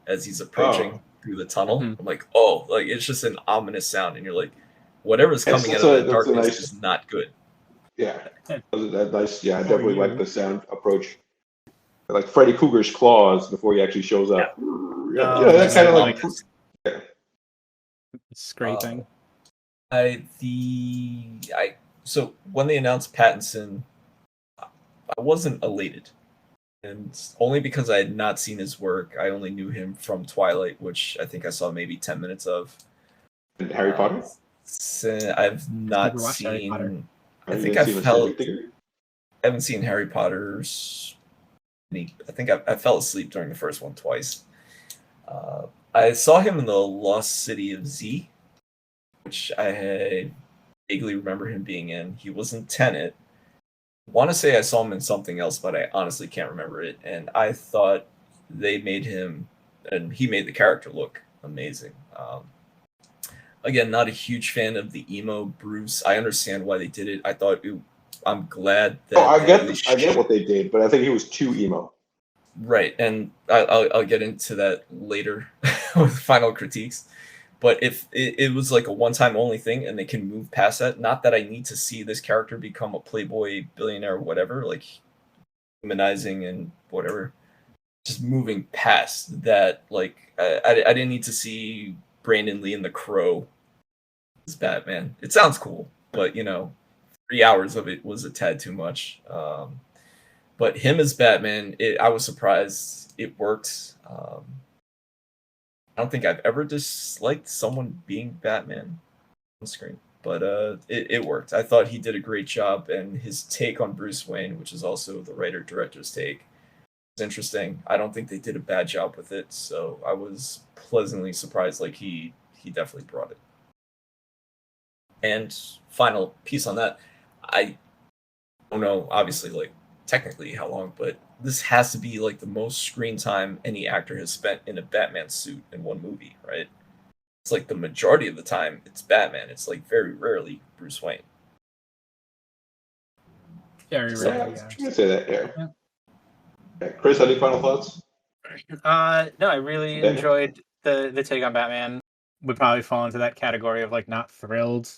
as he's approaching through the tunnel. Mhm. I'm like, oh, like it's just an ominous sound, and you're like, whatever's Yes, coming out that's of a- that that's a darkness nice- is not good. Yeah, Yeah. that nice. Yeah, I Or definitely you. like the sound approach. Like Freddy Krueger's claws before he actually shows up. Yeah, Oh, that that's kind of like- like. Scraping. So when they announced Pattinson, I wasn't elated, and only because I had not seen his work. I only knew him from Twilight, which I think I saw maybe 10 minutes of. Harry Potter. I've not Never watched Harry Potter. seen. Oh, I you think didn't I see him in felt. Cedric Diggory? I haven't seen Harry Potter's. I think I fell asleep during the first one twice. I saw him in the Lost City of Z, which I vaguely remember him being in. He was in Tenet. I want to say I saw him in something else, but I honestly can't remember it. And I thought they made him, and he made the character look amazing. Again, not a huge fan of the emo Bruce. I understand why they did it. I'm glad that. Oh, I they get really I get what they did, but I think he was too emo. Right, and I'll get into that later with final critiques. But if it was like a one-time only thing and they can move past that, not that I need to see this character become a playboy billionaire or whatever, like humanizing and whatever, just moving past that, like I didn't need to see Brandon Lee and the Crow as Batman. It sounds cool, but 3 hours of it was a tad too much. But him as Batman, I was surprised it worked. I don't think I've ever disliked someone being Batman on screen, but it worked. I thought he did a great job, and his take on Bruce Wayne, which is also the writer-director's take, was interesting. I don't think they did a bad job with it, so I was pleasantly surprised. Like he definitely brought it. And final piece on that, I don't know, obviously, like technically how long, but this has to be like the most screen time any actor has spent in a Batman suit in one movie, right? It's like the majority of the time it's Batman. It's like very rarely Bruce Wayne. Very So- rarely, Yeah, yeah. you can say that. Yeah. Yeah. Yeah. Chris, any final thoughts? No, I really Batman? enjoyed the take on Batman. Would probably fall into that category of like not thrilled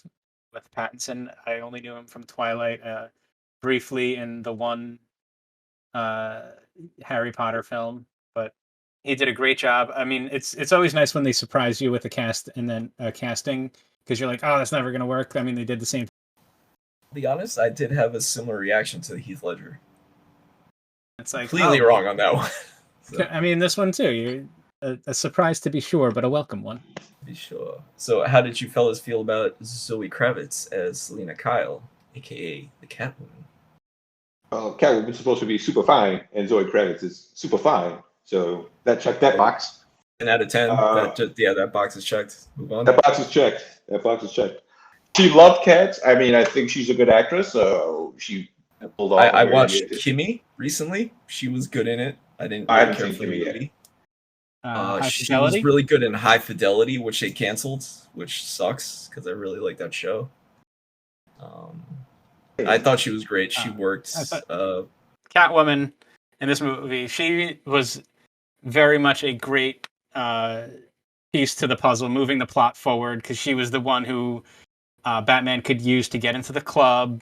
with Pattinson. I only knew him from Twilight, briefly in the one Harry Potter film, but he did a great job. I mean, it's always nice when they surprise you with a cast and then casting, because you're like, oh, that's never gonna work. I mean, they did the same. To be honest, I did have a similar reaction to Heath Ledger. It's like Completely oh, wrong on that one. So, I mean, this one too. You're a surprise to be sure, but a welcome one. be sure. So, how did you fellas feel about Zoe Kravitz as Selena Kyle, aka the Catwoman? Catwoman's supposed to be super fine, and Zoe Kravitz is super fine. So that checked that box. 10 out of 10. Uh, That box is checked. Move on. That box is checked. That box is checked. She loved cats. I mean, I think she's a good actress. So she pulled off. I watched Kimmy recently. She was good in it. I didn't I really haven't care seen for the Kimmy yet. movie. High She Fidelity? was really good in High Fidelity, which they canceled, which sucks because I really like that show. I thought she was great. She worked. I Catwoman in this movie, she was very much a great piece to the puzzle, moving the plot forward, because she was the one who Batman could use to get into the club.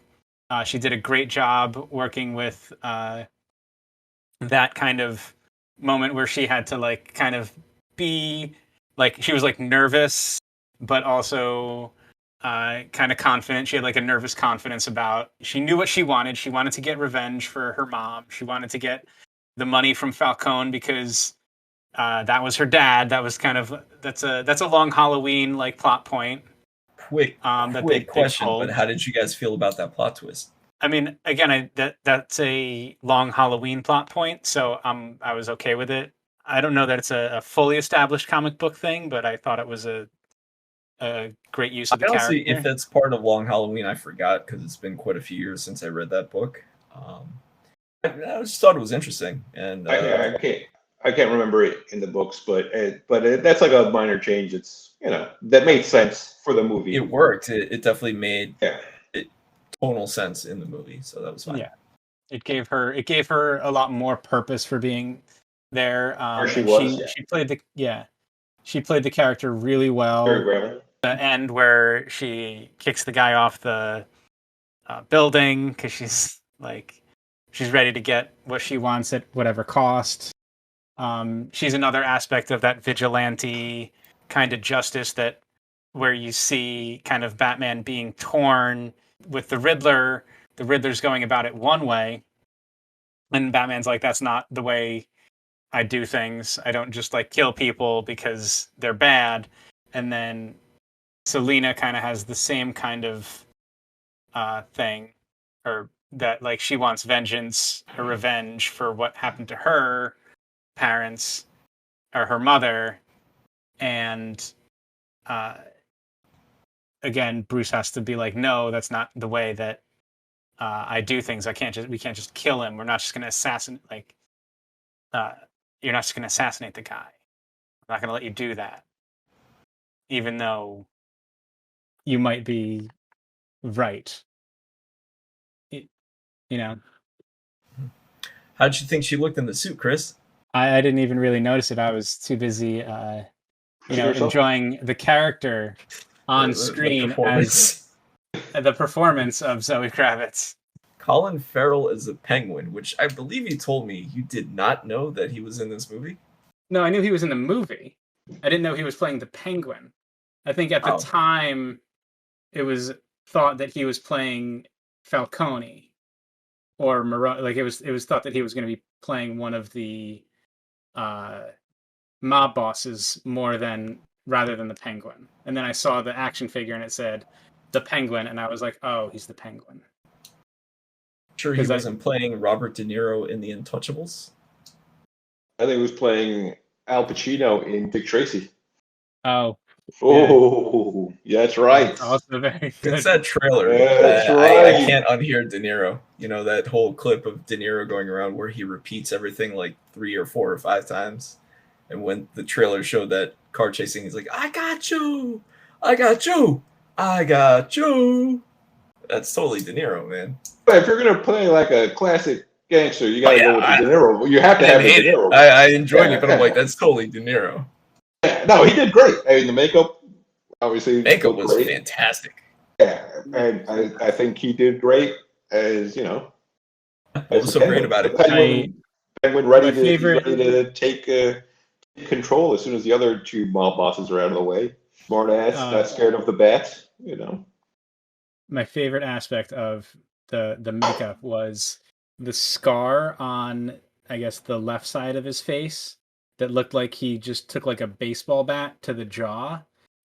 She did a great job working with that kind of moment where she had to like kind of be like, she was like nervous, but also kind of confident. She had like a nervous confidence about, she knew what she wanted. She wanted to get revenge for her mom. She wanted to get the money from Falcone because that was her dad. That was kind of, that's a long Halloween like plot point. quick They question, told. but how did you guys feel about that plot twist? I mean, again, that's a long Halloween plot point, so I was okay with it. I don't know that it's a fully established comic book thing, but I thought it was a great use of the Honestly, character. if that's part of Long Halloween, I forgot because it's been quite a few years since I read that book. I just thought it was interesting, and I can't. I can't remember it in the books, but that's like a minor change. It's that made sense for the movie. It worked. It definitely made Yeah. it tonal sense in the movie, so that was fine. Yeah, it gave her a lot more purpose for being there. Or she And was. she played the character really Very well. well. The end where she kicks the guy off the building because she's ready to get what she wants at whatever cost. She's another aspect of that vigilante kind of justice that where you see kind of Batman being torn with the Riddler. The Riddler's going about it one way, and Batman's like, that's not the way I do things. I don't just like kill people because they're bad. And then Selina kind of has the same kind of thing, or that like she wants vengeance or revenge for what happened to her parents or her mother, and again, Bruce has to be like, no, that's not the way that I do things. We can't just kill him. We're not just going to assassinate. Like, you're not just going to assassinate the guy. I'm not going to let you do that, even though you might be right. You know, How'd you think she looked in the suit, Chris? I didn't even really notice it. I was too busy, enjoying the character on screen as the performance of Zoe Kravitz. Colin Farrell is a penguin, which I believe you told me you did not know that he was in this movie. No, I knew he was in the movie. I didn't know he was playing the Penguin. I think at the time it was thought that he was playing Falcone or Moreau. Like it was thought that he was going to be playing one of the mob bosses rather than the Penguin. And then I saw the action figure and it said the Penguin, and I was like, oh, he's the Penguin. Sure, he wasn't playing Robert De Niro in The Untouchables. I think he was playing Al Pacino in Dick Tracy. Oh. Yeah, that's right. That's also very good. It's that trailer. That's right. I can't unhear De Niro. You know, that whole clip of De Niro going around where he repeats everything like 3 or 4 or 5 times. And when the trailer showed that car chasing, he's like, I got you! I got you! I got you! That's totally De Niro, man. But if you're going to play like a classic gangster, you got to go with De Niro. You have to have De Niro. I enjoyed it, but I'm like, that's totally De Niro. Yeah, no, he did great. I mean, the makeup, obviously, makeup was great. Fantastic. Yeah, and I think he did great as, What was so great about it? Penguin ready to take control as soon as the other 2 mob bosses are out of the way. Smart ass, not scared of the bats, My favorite aspect of the makeup was the scar on, I guess, the left side of his face that looked like he just took like a baseball bat to the jaw,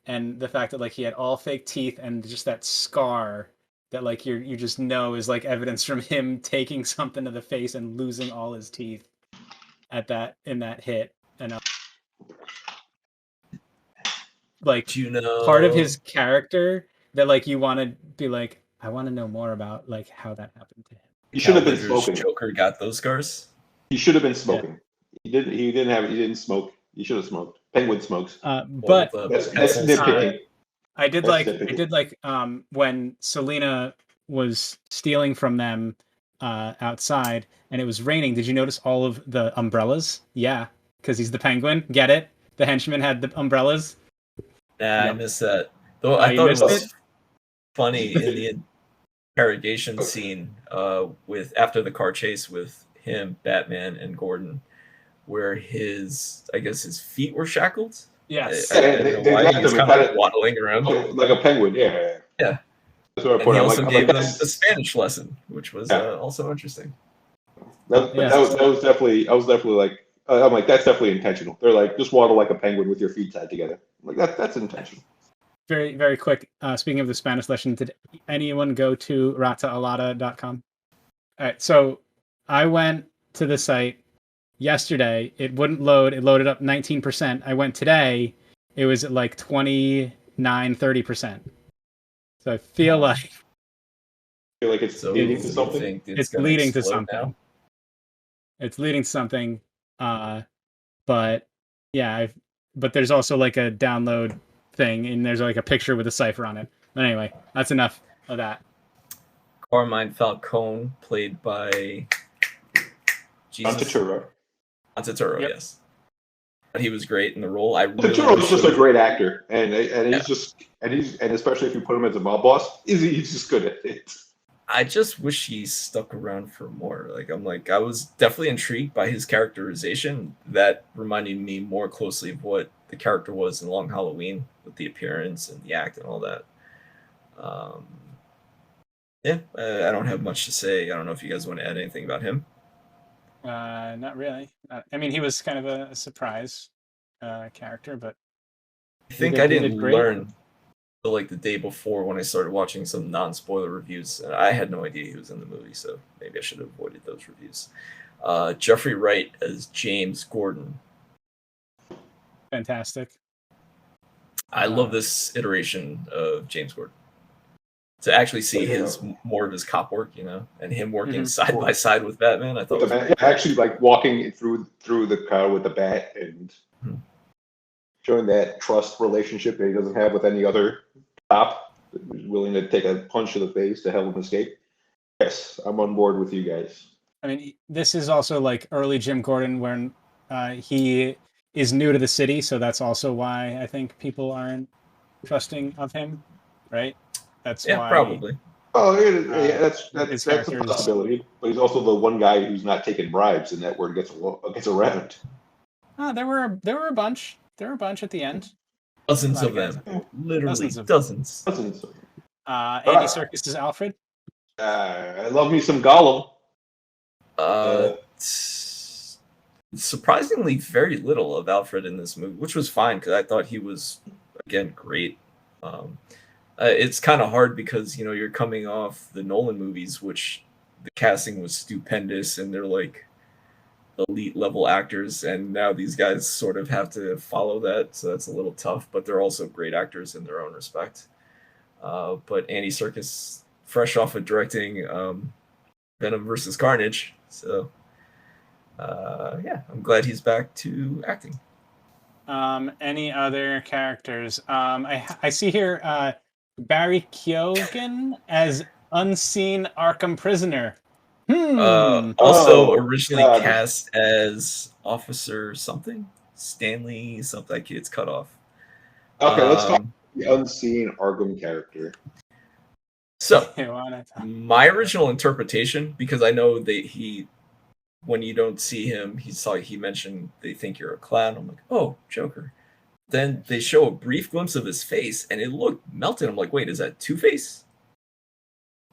and the fact that like he had all fake teeth and just that scar that like you just know is like evidence from him taking something to the face and losing all his teeth in that hit. And like, part of his character that like you want to be like, I want to know more about like how that happened to him. He should have been smoking. Joker got those scars. He should have been smoking. Yeah. He didn't smoke. He should have smoked. Penguin smokes. But that's nitpicking. I did like when Selina was stealing from them outside and it was raining. Did you notice all of the umbrellas? Yeah, because he's the Penguin. Get it? The henchman had the umbrellas. Nah, I missed that. Though I thought it was funny in the interrogation scene with after the car chase with him, Batman, and Gordon, where his feet were shackled. Yes. He was kind of waddling around like a penguin. Yeah. Yeah. That's what I and he also gave them a Spanish lesson, which was also interesting. That was definitely. I was definitely like. I'm like, that's definitely intentional. They're like, just waddle like a penguin with your feet tied together. I'm like, that's intentional. Very, very quick. Speaking of the Spanish lesson, did anyone go to rataalada.com? All right, so I went to the site yesterday. It wouldn't load. It loaded up 19%. I went today. It was at like 29-30%. So I feel like it's leading to something. It's leading to something. It's leading to something. but yeah, but there's also like a download thing, and there's like a picture with a cipher on it. But anyway, that's enough of that. Carmine Falcone, played by On Jesus Turturro. Turturro, Yep. yes. But he was great in the role. I really Turturro's just a wish great actor, and Yeah. he's especially if you put him as a mob boss, he's just good at it. I just wish he stuck around for more. I was definitely intrigued by his characterization. That reminded me more closely of what the character was in Long Halloween, with the appearance and the act and all that. Yeah, I don't have much to say. I don't know if you guys want to add anything about him. Not really. I mean, he was kind of a surprise character, but I think I didn't learn until like the day before when I started watching some non-spoiler reviews. And I had no idea he was in the movie, so maybe I should have avoided those reviews. Jeffrey Wright as James Gordon. Fantastic. I love this iteration of James Gordon. To actually see more of his cop work, and him working side by side with Batman, I thought actually like walking through the car with the bat and showing that trust relationship that he doesn't have with any other cop who's willing to take a punch to the face to help him escape. Yes, I'm on board with you guys. I mean, this is also like early Jim Gordon when he is new to the city, so that's also why I think people aren't trusting of him, right? That's why probably. Oh, that's a possibility. But he's also the one guy who's not taking bribes, and that word gets around. There were a bunch. There were a bunch at the end. Dozens of them. Literally dozens. Andy Serkis is Alfred. I love me some Gollum. Surprisingly, very little of Alfred in this movie, which was fine because I thought he was, again, great. It's kind of hard because you're coming off the Nolan movies, which the casting was stupendous and they're like elite level actors, and now these guys sort of have to follow that, so that's a little tough. But they're also great actors in their own respect. But Andy Serkis, fresh off of directing Venom versus Carnage, so I'm glad he's back to acting. Any other characters? I see here Barry Keoghan as unseen Arkham prisoner. Originally cast as Officer something, Stanley something. Like it's cut off. Okay, let's talk the unseen Arkham character. So my original interpretation, because I know that when you don't see him, he mentioned they think you're a clown. I'm like, oh, Joker. Then they show a brief glimpse of his face, and it looked melted. I'm like, wait, is that Two-Face?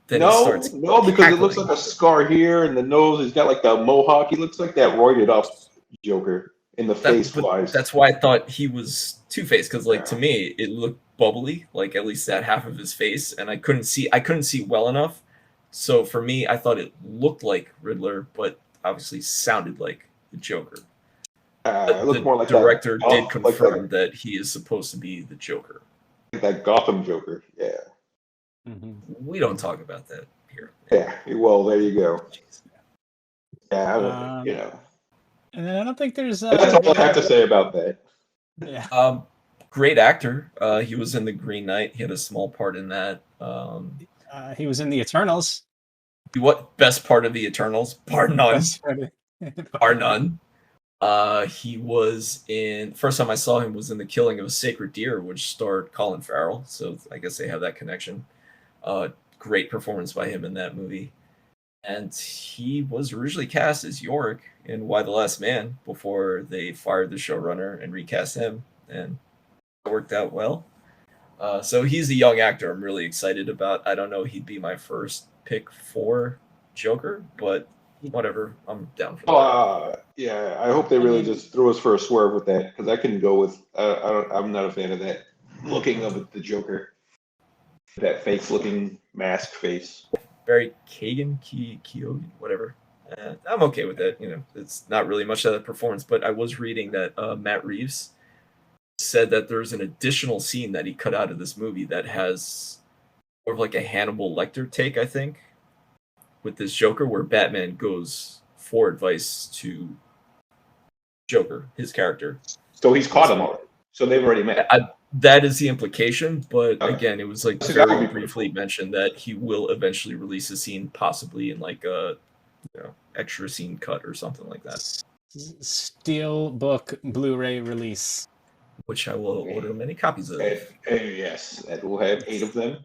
Then no, because it looks like a scar here and the nose. He's got like the mohawk. He looks like that roided up Joker in the face wise. That's why I thought he was Two-Face, because to me it looked bubbly, like at least that half of his face, and I couldn't see well enough. So for me, I thought it looked like Riddler, but obviously sounded like the Joker. The more like director did confirm that he is supposed to be the Joker. Like that Gotham Joker, yeah. Mm-hmm. We don't talk about that here. Yeah, well, there you go. Yeah, And then I don't think there's. That's all I have to say about that. Yeah. Great actor. He was in The Green Knight. He had a small part in that. He was in The Eternals. What best part of The Eternals? Bar none. Bar none. He was in. First time I saw him was in The Killing of a Sacred Deer, which starred Colin Farrell. So I guess they have that connection. Great performance by him in that movie. And he was originally cast as Yorick in Y the Last Man before they fired the showrunner and recast him, and it worked out well. So he's a young actor I'm really excited about. I don't know he'd be my first pick for Joker, but whatever, I'm down for that. Yeah, I hope they really just threw us for a swerve with that, because I can go with. I'm not a fan of that looking of the Joker, that fake-looking mask face. Barry Keoghan, whatever. I'm okay with that. It's not really much of that performance, but I was reading that Matt Reeves said that there's an additional scene that he cut out of this movie that has more of like a Hannibal Lecter take, I think, with this Joker, where Batman goes for advice to Joker, his character. So he's caught him already. So they've already met. That is the implication, but Okay. again, it was like So that would very be pretty briefly cool. mentioned that he will eventually release a scene, possibly in like a extra scene cut or something like that, Steel book Blu-ray release. which I will order many copies of. Yes, and we'll have 8 of them.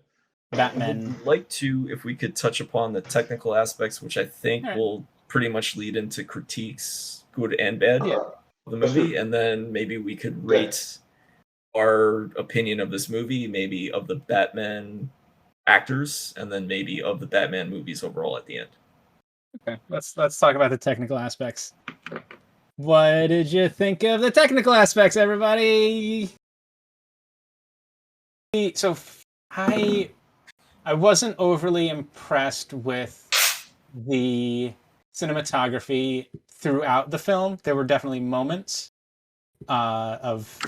I Batman. would like to, if we could touch upon the technical aspects, which I think Alright. will pretty much lead into critiques, good and bad, Yeah. of the movie, and then maybe we could rate our opinion of this movie, maybe of the Batman actors, and then maybe of the Batman movies overall at the end. Okay, let's talk about the technical aspects. What did you think of the technical aspects, everybody? So I wasn't overly impressed with the cinematography throughout the film. There were definitely moments of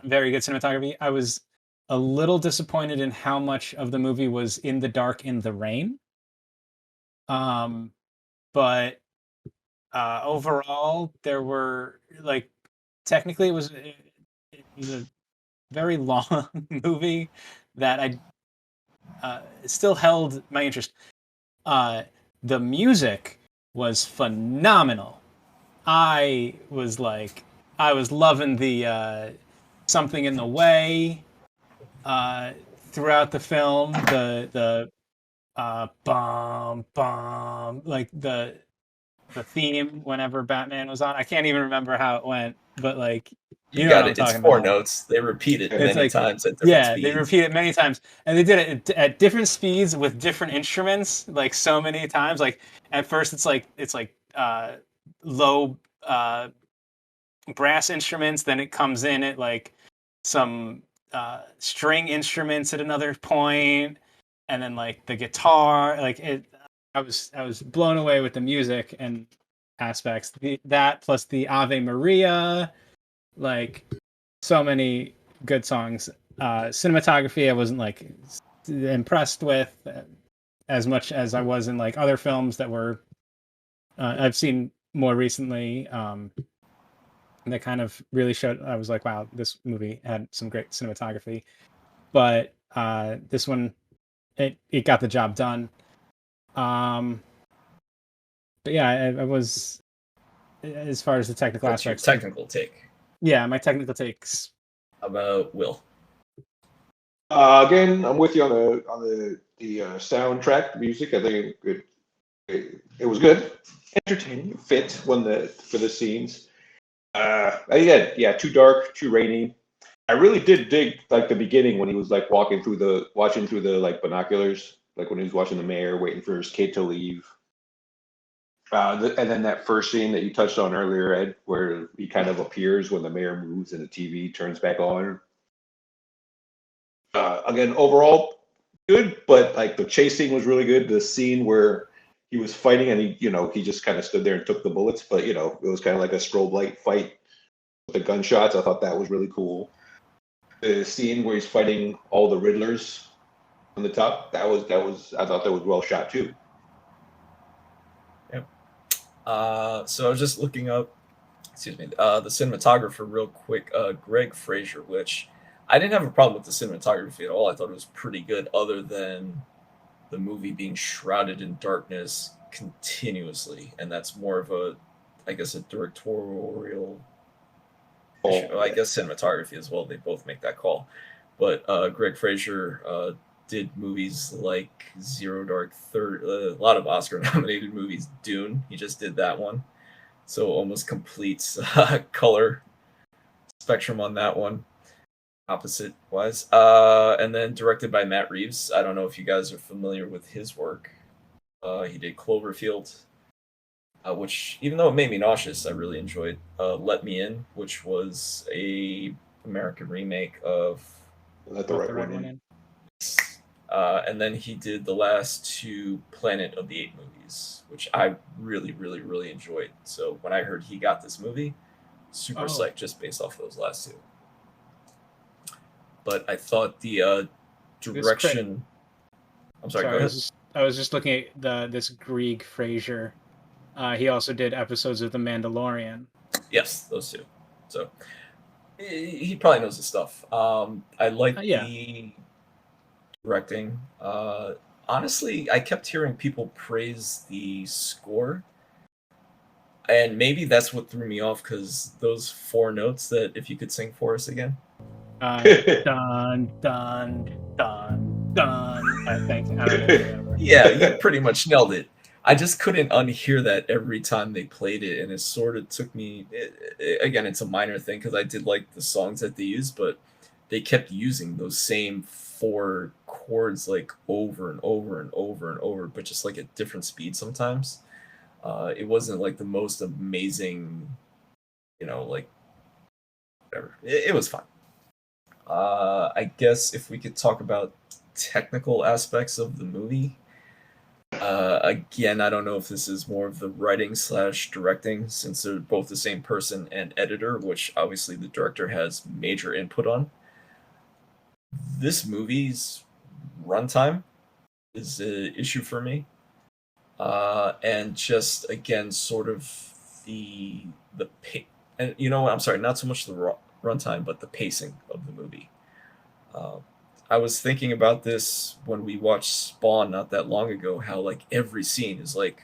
very good cinematography. I was a little disappointed in how much of the movie was in the dark in the rain. But overall, there were like technically it was a very long movie that I still held my interest. The music was phenomenal. I was loving the Something in the Way throughout the film. The bum bum, like the theme whenever Batman was on. I can't even remember how it went, but like You know got what I'm it. It's talking 4 about. notes. They repeat it It's many like, times at different yeah, speeds. they repeat it many times, and they did it at different speeds with different instruments, like so many times. Like at first, it's like low brass instruments, then it comes in at like some string instruments at another point, and then like the guitar. Like it, I was blown away with the music and aspects. That plus the Ave Maria, like so many good songs. Cinematography, I wasn't like impressed with as much as I was in like other films that were I've seen more recently. That kind of really showed. I was like, wow, this movie had some great cinematography. But this one, it got the job done. But yeah, I was as far as the technical What's your aspects. technical take? Yeah, my technical takes. How about Will? Again, I'm with you on the soundtrack, music. I think it was good, entertaining, fit for the scenes. Yeah, too dark, too rainy. I really did dig like the beginning when he was like watching through the like binoculars, like when he was watching the mayor waiting for his kid to leave. And then that first scene that you touched on earlier, Ed, where he kind of appears when the mayor moves and the TV turns back on. Again, overall good, but like the chasing was really good. The scene where he was fighting and he just kind of stood there and took the bullets, but it was kind of like a strobe light fight with the gunshots. I thought that was really cool. The scene where he's fighting all the Riddlers on the top, I thought that was well shot too. Yep. So I was just looking up, excuse me, the cinematographer real quick, Greg Fraser, which I didn't have a problem with the cinematography at all. I thought it was pretty good, other than the movie being shrouded in darkness continuously, and that's more of I guess, a directorial issue. Well, I guess cinematography as well. They both make that call, but Greg Fraser did movies like Zero Dark Thirty, a lot of Oscar-nominated movies. Dune, he just did that one, so almost completes color spectrum on that one. Opposite wise, and then directed by Matt Reeves. I don't know if you guys are familiar with his work. He did Cloverfield, which, even though it made me nauseous, I really enjoyed. Let Me In, which was a American remake of Let the right one in. and then he did the last 2 Planet of the Apes movies, which I really, really, really enjoyed. So when I heard he got this movie, super psyched just based off those last 2. But I thought the direction. I'm sorry. Go ahead. I was just looking at this Greg Fraser. He also did episodes of The Mandalorian. Yes, those two. So he probably knows his stuff. I like Yeah. the directing. Honestly, I kept hearing people praise the score, and maybe that's what threw me off because those four notes that if you could sing for us again. Dun dun dun dun. I think I don't even remember. Yeah, you pretty much nailed it. I just couldn't unhear that every time they played it, and it sort of took me. Again, it's a minor thing because I did like the songs that they used, but they kept using those same four chords like over and over and over and over, but just like at different speeds sometimes. It wasn't like the most amazing, like whatever. It was fun. I guess if we could talk about technical aspects of the movie. Again, I don't know if this is more of the writing slash directing, since they're both the same person and editor, which obviously the director has major input on. This movie's runtime is an issue for me, and just again, sort of the and you know what? I'm sorry, not so much the runtime, but the pacing of the movie. Uh, I was thinking about this when we watched Spawn not that long ago. How like every scene is like,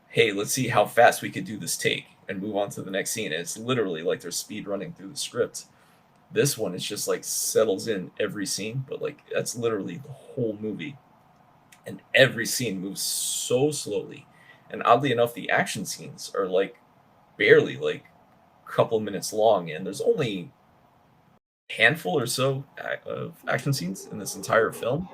hey, let's see how fast we could do this take and move on to the next scene. And it's literally like they're speed running through the script. This one is just like settles in every scene, but like that's literally the whole movie. And every scene moves so slowly. And oddly enough, the action scenes are like barely like a couple minutes long, and there's only a handful or so of action scenes in this entire film.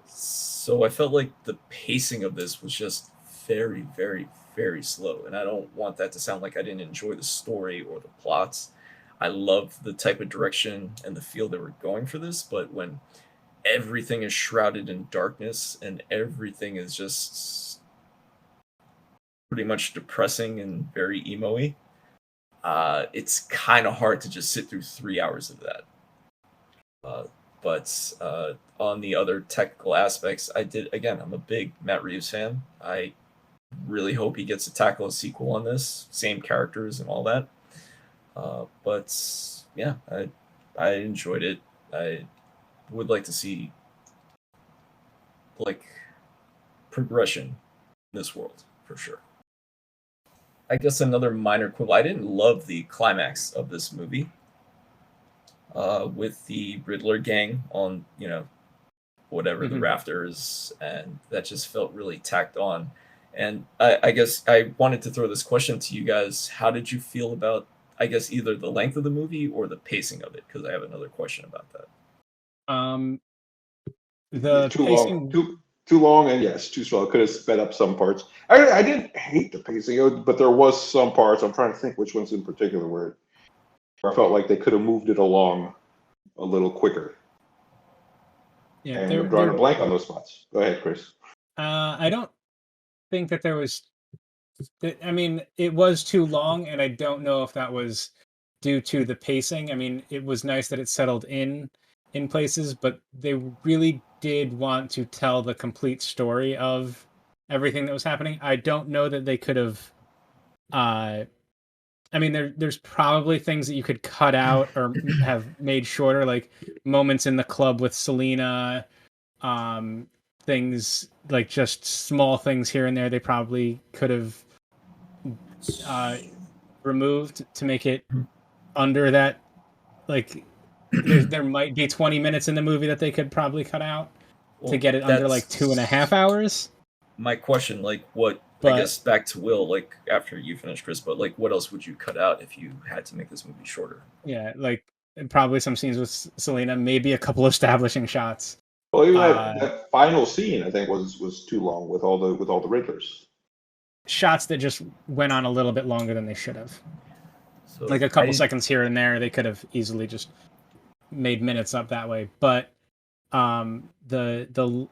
So I felt like the pacing of this was just very, very, very slow. And I don't want that to sound like I didn't enjoy the story or the plots. I love the type of direction and the feel they were going for this, but when everything is shrouded in darkness and everything is just pretty much depressing and very emo-y, it's kind of hard to just sit through 3 hours of that. Uh, but on the other technical aspects, I'm a big Matt Reeves fan. I really hope he gets to tackle a sequel on this, same characters and all that. But yeah, I enjoyed it. I would like to see like progression in this world for sure. I guess another minor quibble. I didn't love the climax of this movie, with the Riddler gang on whatever the rafters, and that just felt really tacked on. And I guess I wanted to throw this question to you guys: how did you feel about, I guess, either the length of the movie or the pacing of it? Because I have another question about that. The Too long, pacing. too long, and yes, too slow. Could have sped up some parts. I didn't hate the pacing, but there was some parts. I'm trying to think which ones in particular where I felt like they could have moved it along a little quicker. Yeah, And I'm drawing a blank on those spots. Go ahead, Chris. I don't think that there was. I mean, it was too long, and I don't know if that was due to the pacing. I mean, it was nice that it settled in places, but they really did want to tell the complete story of everything that was happening. I don't know that they could have. I mean, there's probably things that you could cut out or have made shorter, like moments in the club with Selena, um, things like just small things here and there. They probably could have removed to make it under that. Like, there might be 20 minutes in the movie that they could probably cut out to Well, get it under like 2.5 hours. my question. Like, what? I But guess back to Will. Like after you finish, Chris. But like, what else would you cut out if you had to make this movie shorter? yeah, like probably some scenes with Selena, maybe a couple of establishing shots. Well, even Uh, that final scene, I think, was too long with all the Riddlers. Shots that just went on a little bit longer than they should have. So Like a couple seconds here and there, they could have easily just made minutes up that way. But the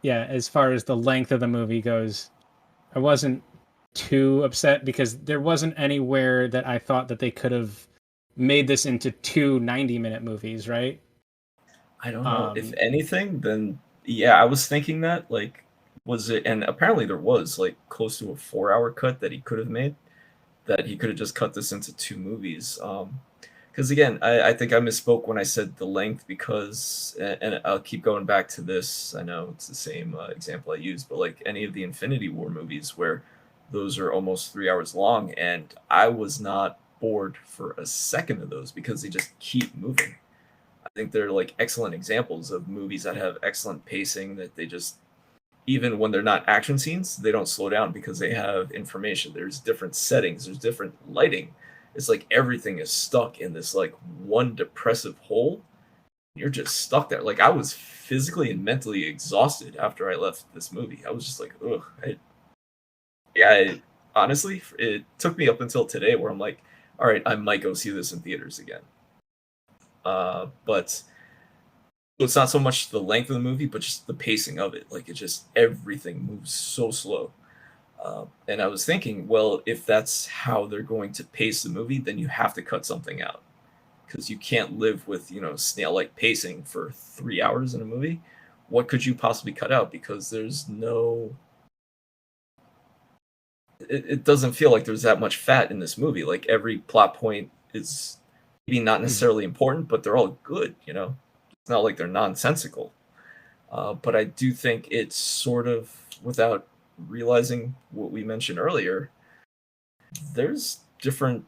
yeah, as far as the length of the movie goes, I wasn't too upset because there wasn't anywhere that I thought that they could have made this into two 90-minute movies, right? I don't know. If anything, then yeah, I was thinking that. Like, was it? And apparently there was like close to a 4 hour cut that he could have made. that he could have just cut this into 2 movies. Because again, I think I misspoke when I said the length because, and I'll keep going back to this. I know it's the same example I used, but like any of the Infinity War movies where those are almost 3 hours long, and I was not bored for a second of those because they just keep moving. I think they're like excellent examples of movies that have excellent pacing that they just, even when they're not action scenes, they don't slow down because they have information. There's different settings, there's different lighting. It's like everything is stuck in this like one depressive hole. You're just stuck there. Like I was physically and mentally exhausted after I left this movie. I was just like, ugh. Honestly, it took me up until today where I'm like, all right, I might go see this in theaters again. But it's not so much the length of the movie, but just the pacing of it. Like it just, everything moves so slow. And I was thinking, well, if that's how they're going to pace the movie, then you have to cut something out because you can't live with, snail-like pacing for 3 hours in a movie. What could you possibly cut out? Because there's no, it doesn't feel like there's that much fat in this movie. Like every plot point is maybe not necessarily important, but they're all good. It's not like they're nonsensical. But I do think it's sort of, without realizing what we mentioned earlier, there's different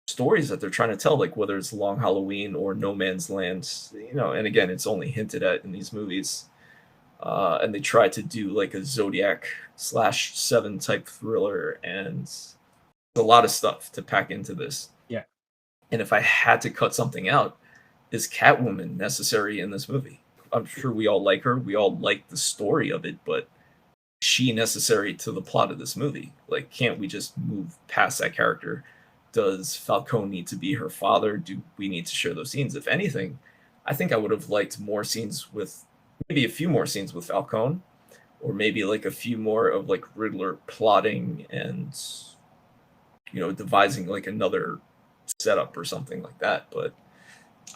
stories that they're trying to tell, like whether it's Long Halloween or No Man's Land, and again, it's only hinted at in these movies. And they try to do like a Zodiac /7 type thriller, and a lot of stuff to pack into this. Yeah. And if I had to cut something out, is Catwoman necessary in this movie? I'm sure we all like her. We all like the story of it, but is she necessary to the plot of this movie? Like, can't we just move past that character? Does Falcone need to be her father? Do we need to share those scenes? If anything, I think I would have liked more scenes with, maybe a few more scenes with Falcone, or maybe like a few more of like Riddler plotting and, devising like another setup or something like that. But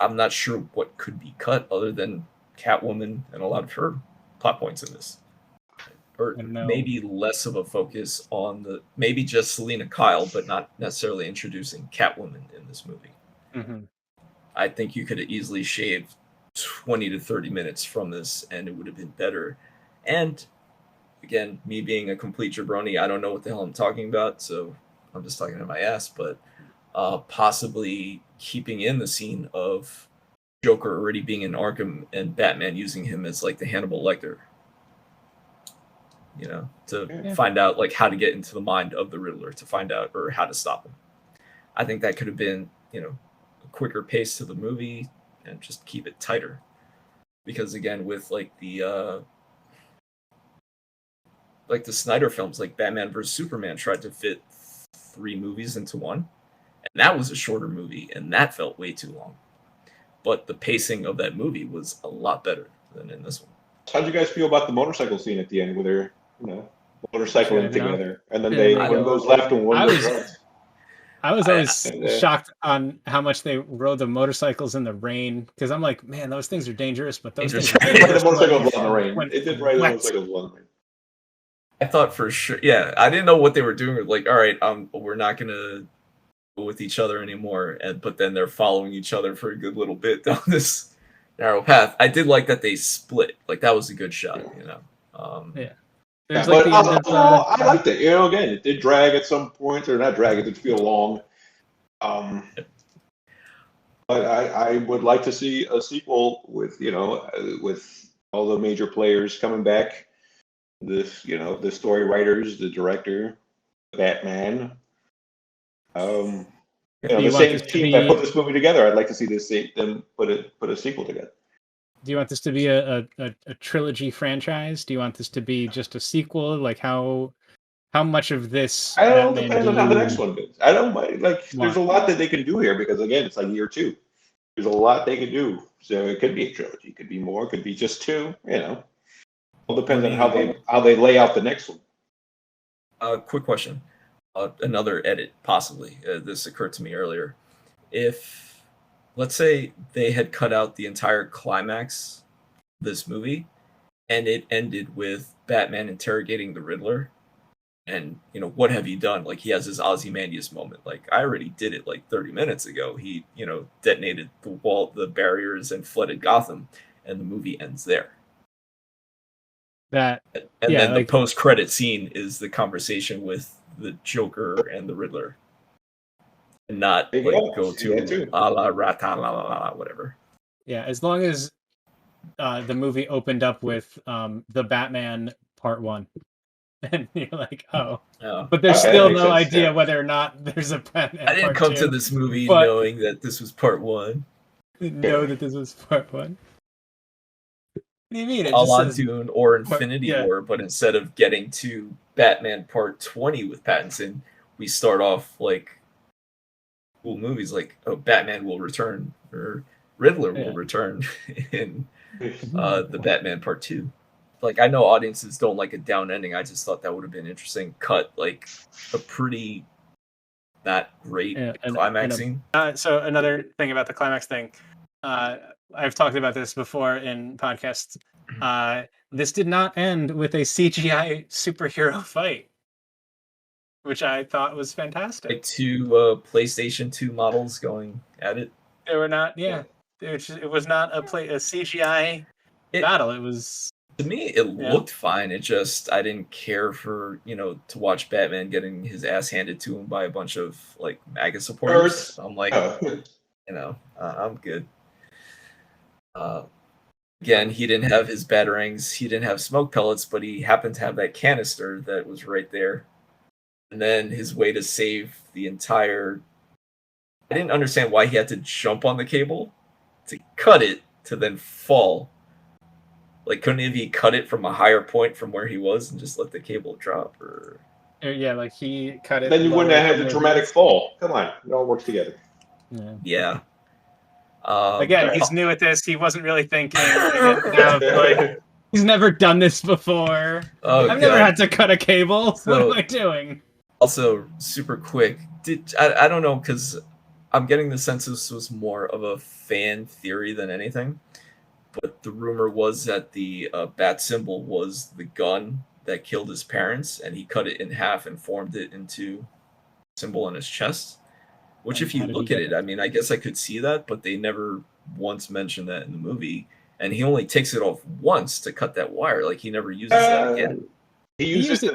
I'm not sure what could be cut other than Catwoman and a lot of her plot points in this. Or maybe less of a focus on maybe just Selena Kyle, but not necessarily introducing Catwoman in this movie. Mm-hmm. I think you could have easily shaved 20 to 30 minutes from this and it would have been better. And again, me being a complete jabroni, I don't know what the hell I'm talking about, so I'm just talking to my ass, but possibly keeping in the scene of Joker already being in Arkham and Batman using him as like the Hannibal Lecter, to find out like how to get into the mind of the Riddler, to find out or how to stop him. I think that could have been, a quicker pace to the movie and just keep it tighter. Because again, with like the Snyder films, like Batman vs Superman tried to fit 3 movies into one, and that was a shorter movie, and that felt way too long. But the pacing of that movie was a lot better than in this one. How'd you guys feel about the motorcycle scene at the end, where they're motorcycling together, and then one goes left and one goes right? I was always shocked on how much they rode the motorcycles in the rain, because I'm like, man, those things are dangerous, but those things are dangerous. The motorcycles on the rain. It did ride the motorcycles on the rain. I thought for sure, yeah. I didn't know what they were doing. Like, all right, we're not gonna go with each other anymore, but then they're following each other for a good little bit down this narrow path. I did like that they split. Like that was a good shot, Yeah. But I liked it. Again, it did drag at some points, or not drag. It did feel long. But I would like to see a sequel with with all the major players coming back. The story writers, the director, Batman. The same team that put this movie together. I'd like to see them put a sequel together. Do you want this to be a trilogy franchise? Do you want this to be just a sequel? Like how much of this? I don't know. Depends on how the next one goes. I don't mind. Like, there's a lot that they can do here because again, it's like year 2. There's a lot they can do. So it could be a trilogy. It could be more. It could be just 2. All depends on how they lay out the next one. Quick question. Another edit, possibly. This occurred to me earlier. If, let's say, they had cut out the entire climax of this movie, and it ended with Batman interrogating the Riddler, And, you know, what have you done? Like, he has his Ozymandias moment. Like, I already did it like 30 minutes ago. He, you know, detonated the barriers and flooded Gotham, and the movie ends there. That And yeah, then the like post-credit scene is the conversation with the Joker and the Riddler. And not, There you like, go. go See that to too. a la rata la la la, whatever. yeah, as long as the movie opened up with the Batman Part 1. And you're like, oh. But there's Okay, that still makes no sense. idea Yeah. whether or not there's a Batman I didn't Part come 2. to this movie But knowing that this was part 1. know that this was Part 1. What do you mean? It A just la says Dune or Infinity yeah. War, but instead of getting to Batman Part 20 with Pattinson, we start off like cool movies like, oh, Batman will return, or Riddler will Yeah. return in the Batman Part 2. Like, I know audiences don't like a down ending. I just thought that would have been interesting. Cut like a pretty not great climax scene. So another thing about the climax thing, I've talked about this before in podcasts. This did not end with a CGI superhero fight, which I thought was fantastic. Like two PlayStation 2 models going at it. They were not, yeah. It was not a CGI battle. It was, to me, it looked fine. It just, I didn't care for, you know, to watch Batman getting his ass handed to him by a bunch of like MAGA supporters. So I'm like, you know, I'm good. Again, he didn't have his batarangs, he didn't have smoke pellets, but he happened to have that canister that was right there. And then his way to save the entire, I didn't understand why he had to jump on the cable to cut it to then fall. Like, couldn't he cut it from a higher point from where he was and just let the cable drop? Or yeah, like he cut it. Then you wouldn't have had the dramatic fall. Come on, it all works together. Yeah. Again, he's new at this. He wasn't really thinking. Like, he's never done this before. I've never had to cut a cable. So, what am I doing? Also, super quick. I don't know, because I'm getting the sense this was more of a fan theory than anything. But the rumor was that the bat symbol was the gun that killed his parents, and he cut it in half and formed it into a symbol on his chest. Which, if you look at it, I mean, I guess I could see that, but they never once mentioned that in the movie. And he only takes it off once to cut that wire. Like, he never uses that again. He used it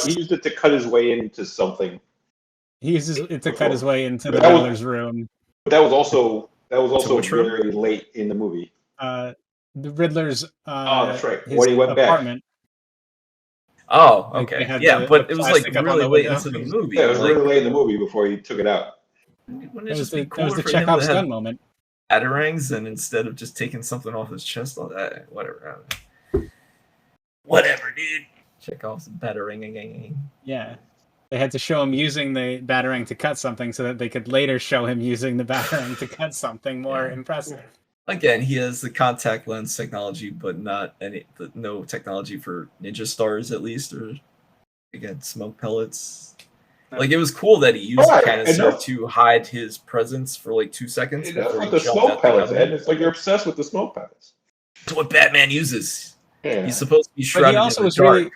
he used it to cut his way into something. He uses it to cut his way into the Riddler's room. But that was also very late in the movie. The Riddler's that's right. When he went apartment. Oh, okay. But it was like really late into the movie. Yeah, it was really late in the movie before he took it out. Wouldn't it just be cooler for him to have moment. Batarangs, and instead of just taking something off his chest, all that, whatever. Whatever, dude. Chekhov's batarang. Yeah. They had to show him using the batarang to cut something so that they could later show him using the batarang to cut something more impressive. Again, he has the contact lens technology, but no technology for ninja stars, at least, or again, smoke pellets. Like, it was cool that he used the canister to hide his presence for like 2 seconds. With the smoke pellets, Ed. It's like you're obsessed with the smoke pellets. That's what Batman uses. Yeah. He's supposed to be shrouded in the dark.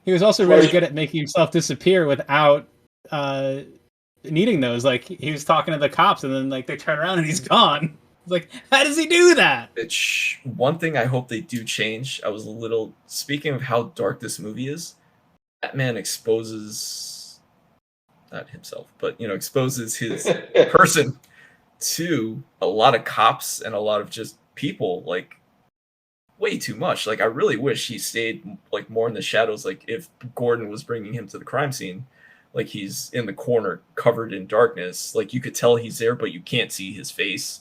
He was also really good at making himself disappear without needing those. Like, he was talking to the cops, and then like they turn around and he's gone. It's like, how does he do that? One thing I hope they do change. I was a little, speaking of how dark this movie is, Batman exposes, not himself, but, you know, exposes his person to a lot of cops and a lot of just people, like, way too much. Like, I really wish he stayed like more in the shadows. Like, if Gordon was bringing him to the crime scene, like, he's in the corner covered in darkness, like, you could tell he's there, but you can't see his face.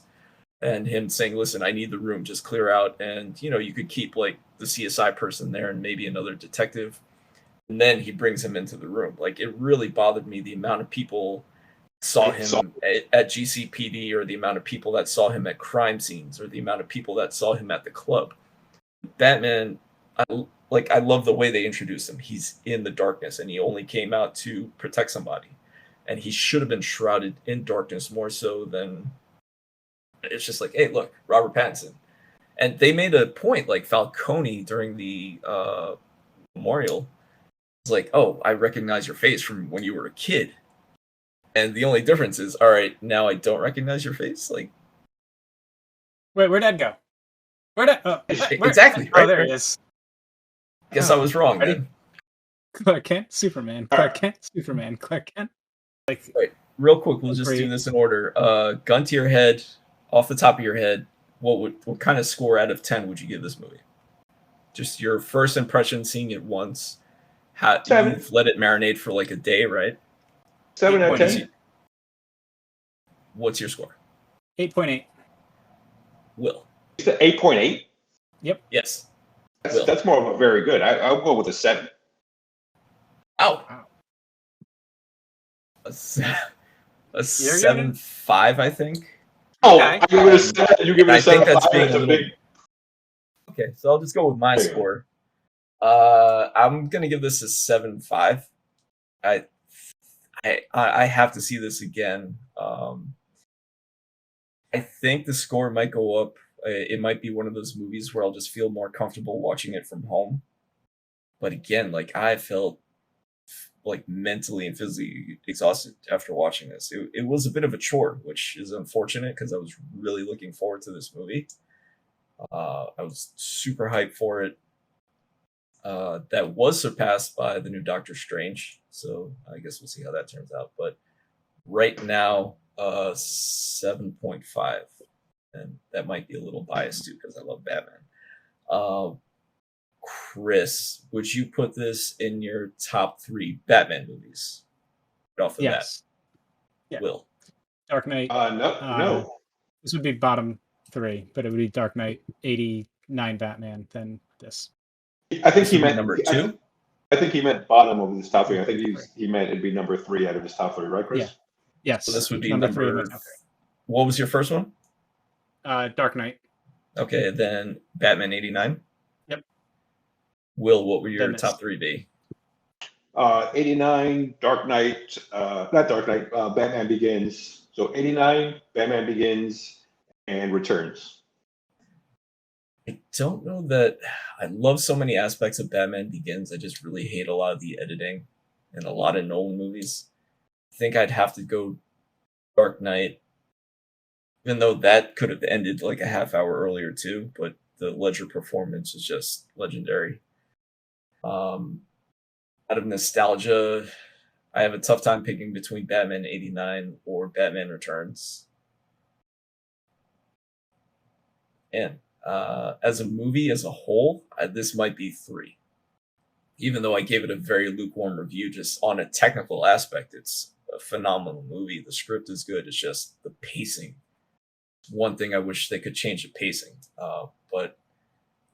And him saying, listen, I need the room, just clear out. And, you know, you could keep like the CSI person there and maybe another detective. And then he brings him into the room. Like, it really bothered me, the amount of people saw him at GCPD, or the amount of people that saw him at crime scenes, or the amount of people that saw him at the club. Batman, I love the way they introduced him. He's in the darkness, and he only came out to protect somebody. And he should have been shrouded in darkness more so than... It's just like, hey, look, Robert Pattinson. And they made a point, like Falcone during the memorial, It's like, oh, I recognize your face from when you were a kid. And the only difference is, all right, now I don't recognize your face. Like, Wait, where'd Ed go? Where'd Ed? Where? exactly, Oh, right? there Right. he is. Guess I was wrong Ready? then. Clark Kent, Superman. Clark Kent, Superman. Clark Kent. Like, Right. Real quick, we'll just do Great. this in order. Gun to your head, off the top of your head, what kind of score out of 10 would you give this movie? Just your first impression, seeing it once. Seven. You've let it marinate for like a day, right? 7 out of 10. What's your score? 8.8. Will. You said 8.8? Yep. Yes. Will. That's more of a very good. I'll go with a 7. Ow. Wow. A 7.5, I think. Oh, Okay. I give it a 7. You give it I a think 7. that's being That's a a little. big. Okay, so I'll just go with my There you go. score. I'm gonna give this a 7.5. I have to see this again. I think the score might go up. It might be one of those movies where I'll just feel more comfortable watching it from home. But again, like I felt like mentally and physically exhausted after watching this. It was a bit of a chore, which is unfortunate because I was really looking forward to this movie. I was super hyped for it. That was surpassed by the new Doctor Strange, so I guess we'll see how that turns out. But right now, 7.5, and that might be a little biased too because I love Batman. Chris, would you put this in your top 3 Batman movies? Right off the Yes. bat, Yeah. Will. Dark Knight. No. This would be bottom 3, but it would be Dark Knight 89 Batman, then this. I think This he would be meant number 2. I think he meant bottom of his top 3. I think he meant it'd be number 3 out of his top 3, right, Chris? Yeah. Yes. So this would be number 3 of my number. top 3. What was your first one? Dark Knight. Okay, then Batman 89. Yep. Will, what would your Then this. top 3 be? 89, Dark Knight, not Dark Knight, Batman Begins. So 89, Batman Begins, and Returns. I don't know that I love so many aspects of Batman Begins. I just really hate a lot of the editing in a lot of Nolan movies. I think I'd have to go Dark Knight, even though that could have ended like a half hour earlier too, but the Ledger performance is just legendary. Out of nostalgia, I have a tough time picking between Batman 89 or Batman Returns. And as a movie as a whole, this might be 3. Even though I gave it a very lukewarm review, just on a technical aspect, it's a phenomenal movie. The script is good. It's just the pacing. One thing I wish they could change the pacing, but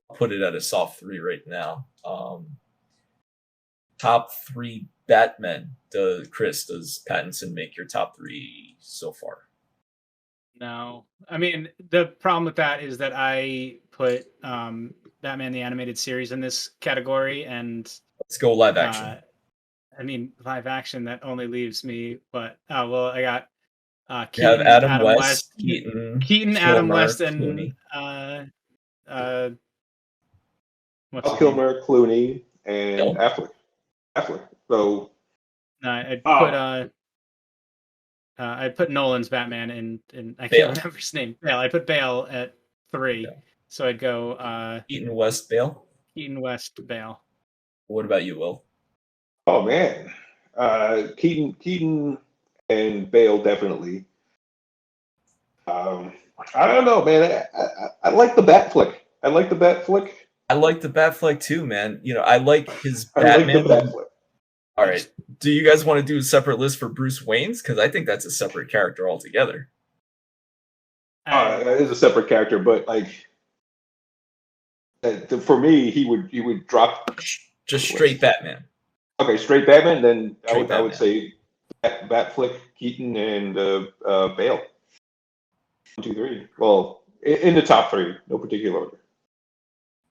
I'll put it at a soft 3 right now. Top 3 Batman. Chris, does Pattinson make your top 3 so far? No. I mean, the problem with that is that I put Batman the Animated Series in this category, and Let's go live action. I mean, live action, that only leaves me, but well, I got You Keaton, have Adam West, West, Keaton, Adam Kilmer, West, and Clooney. what's his name? Kilmer, Clooney, and Bill? Affleck. So I put Nolan's Batman in I Bale. can't remember his name. Bale. I put Bale at 3, so I'd go Keaton, West, Bale. Keaton, West, Bale. What about you, Will? Oh man, Keaton and Bale definitely. I don't know, man. I like the Bat flick. I like the Bat flick. I like the Batfleck too, man. You know, I like his I Batman. like the Bat flick. All right. Do you guys want to do a separate list for Bruce Wayne's? Because I think that's a separate character altogether. It is a separate character, but like for me, he would drop Just straight Batman. Okay, straight Batman. Then Straight I would say Bat flick, Keaton, and Bale. 1, 2, 3. Well, in the top 3, no particular order.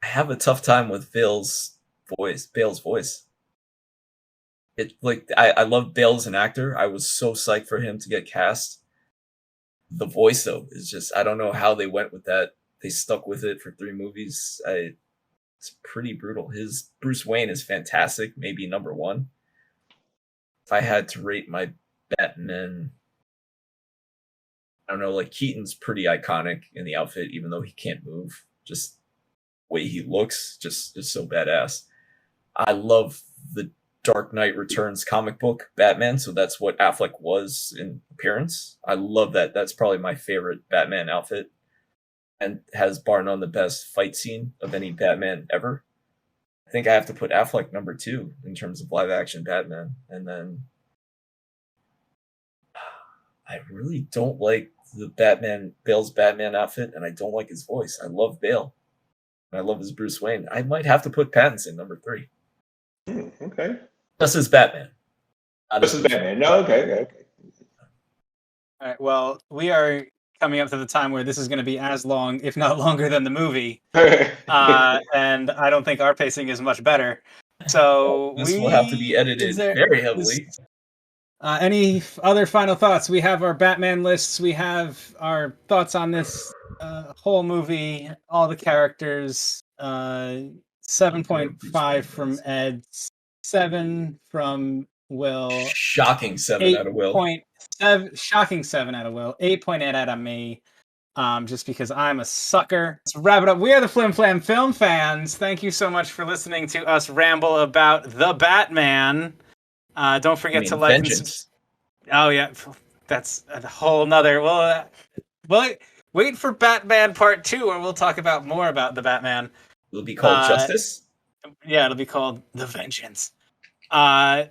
I have a tough time with Bale's voice. I love Bale as an actor. I was so psyched for him to get cast. The voice though is just I don't know how they went with that. They stuck with it for 3 movies. It's pretty brutal. His Bruce Wayne is fantastic, maybe number one. If I had to rate my Batman, I don't know, like Keaton's pretty iconic in the outfit, even though he can't move. Just the way he looks, just is so badass. I love the Dark Knight Returns comic book Batman, so that's what Affleck was in appearance. I love that. That's probably my favorite Batman outfit, and has bar none the best fight scene of any Batman ever. I think I have to put Affleck number two in terms of live action Batman, and then I really don't like the Bale's Batman outfit, and I don't like his voice. I love Bale, and I love his Bruce Wayne. I might have to put Pattinson number three. Okay. Just as Batman. This is Batman. No, okay. All right. Well, we are coming up to the time where this is going to be as long, if not longer, than the movie, and I don't think our pacing is much better. So this will have to be edited very heavily. Any other final thoughts? We have our Batman lists. We have our thoughts on this whole movie, all the characters. 7.5 from Ed, 7 from Will. Shocking 7 out of Will. Shocking 7 out of Will. 8.8 out of me. Just because I'm a sucker. Let's wrap it up. We are the Flim Flam Film Fans. Thank you so much for listening to us ramble about the Batman. Don't forget to like. Oh yeah, that's a whole nother. Well, wait for Batman Part 2, where we'll talk about more about the Batman. It'll be called Justice. Yeah, it'll be called The Vengeance. We are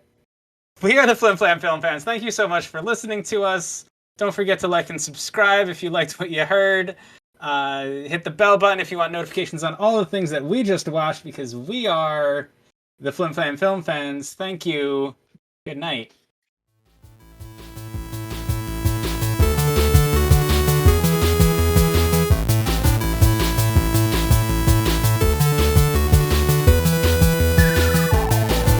the Flim Flam Film Fans. Thank you so much for listening to us. Don't forget to like and subscribe if you liked what you heard. Hit the bell button if you want notifications on all the things that we just watched, because we are the Flim Flam Film Fans. Thank you. Good night.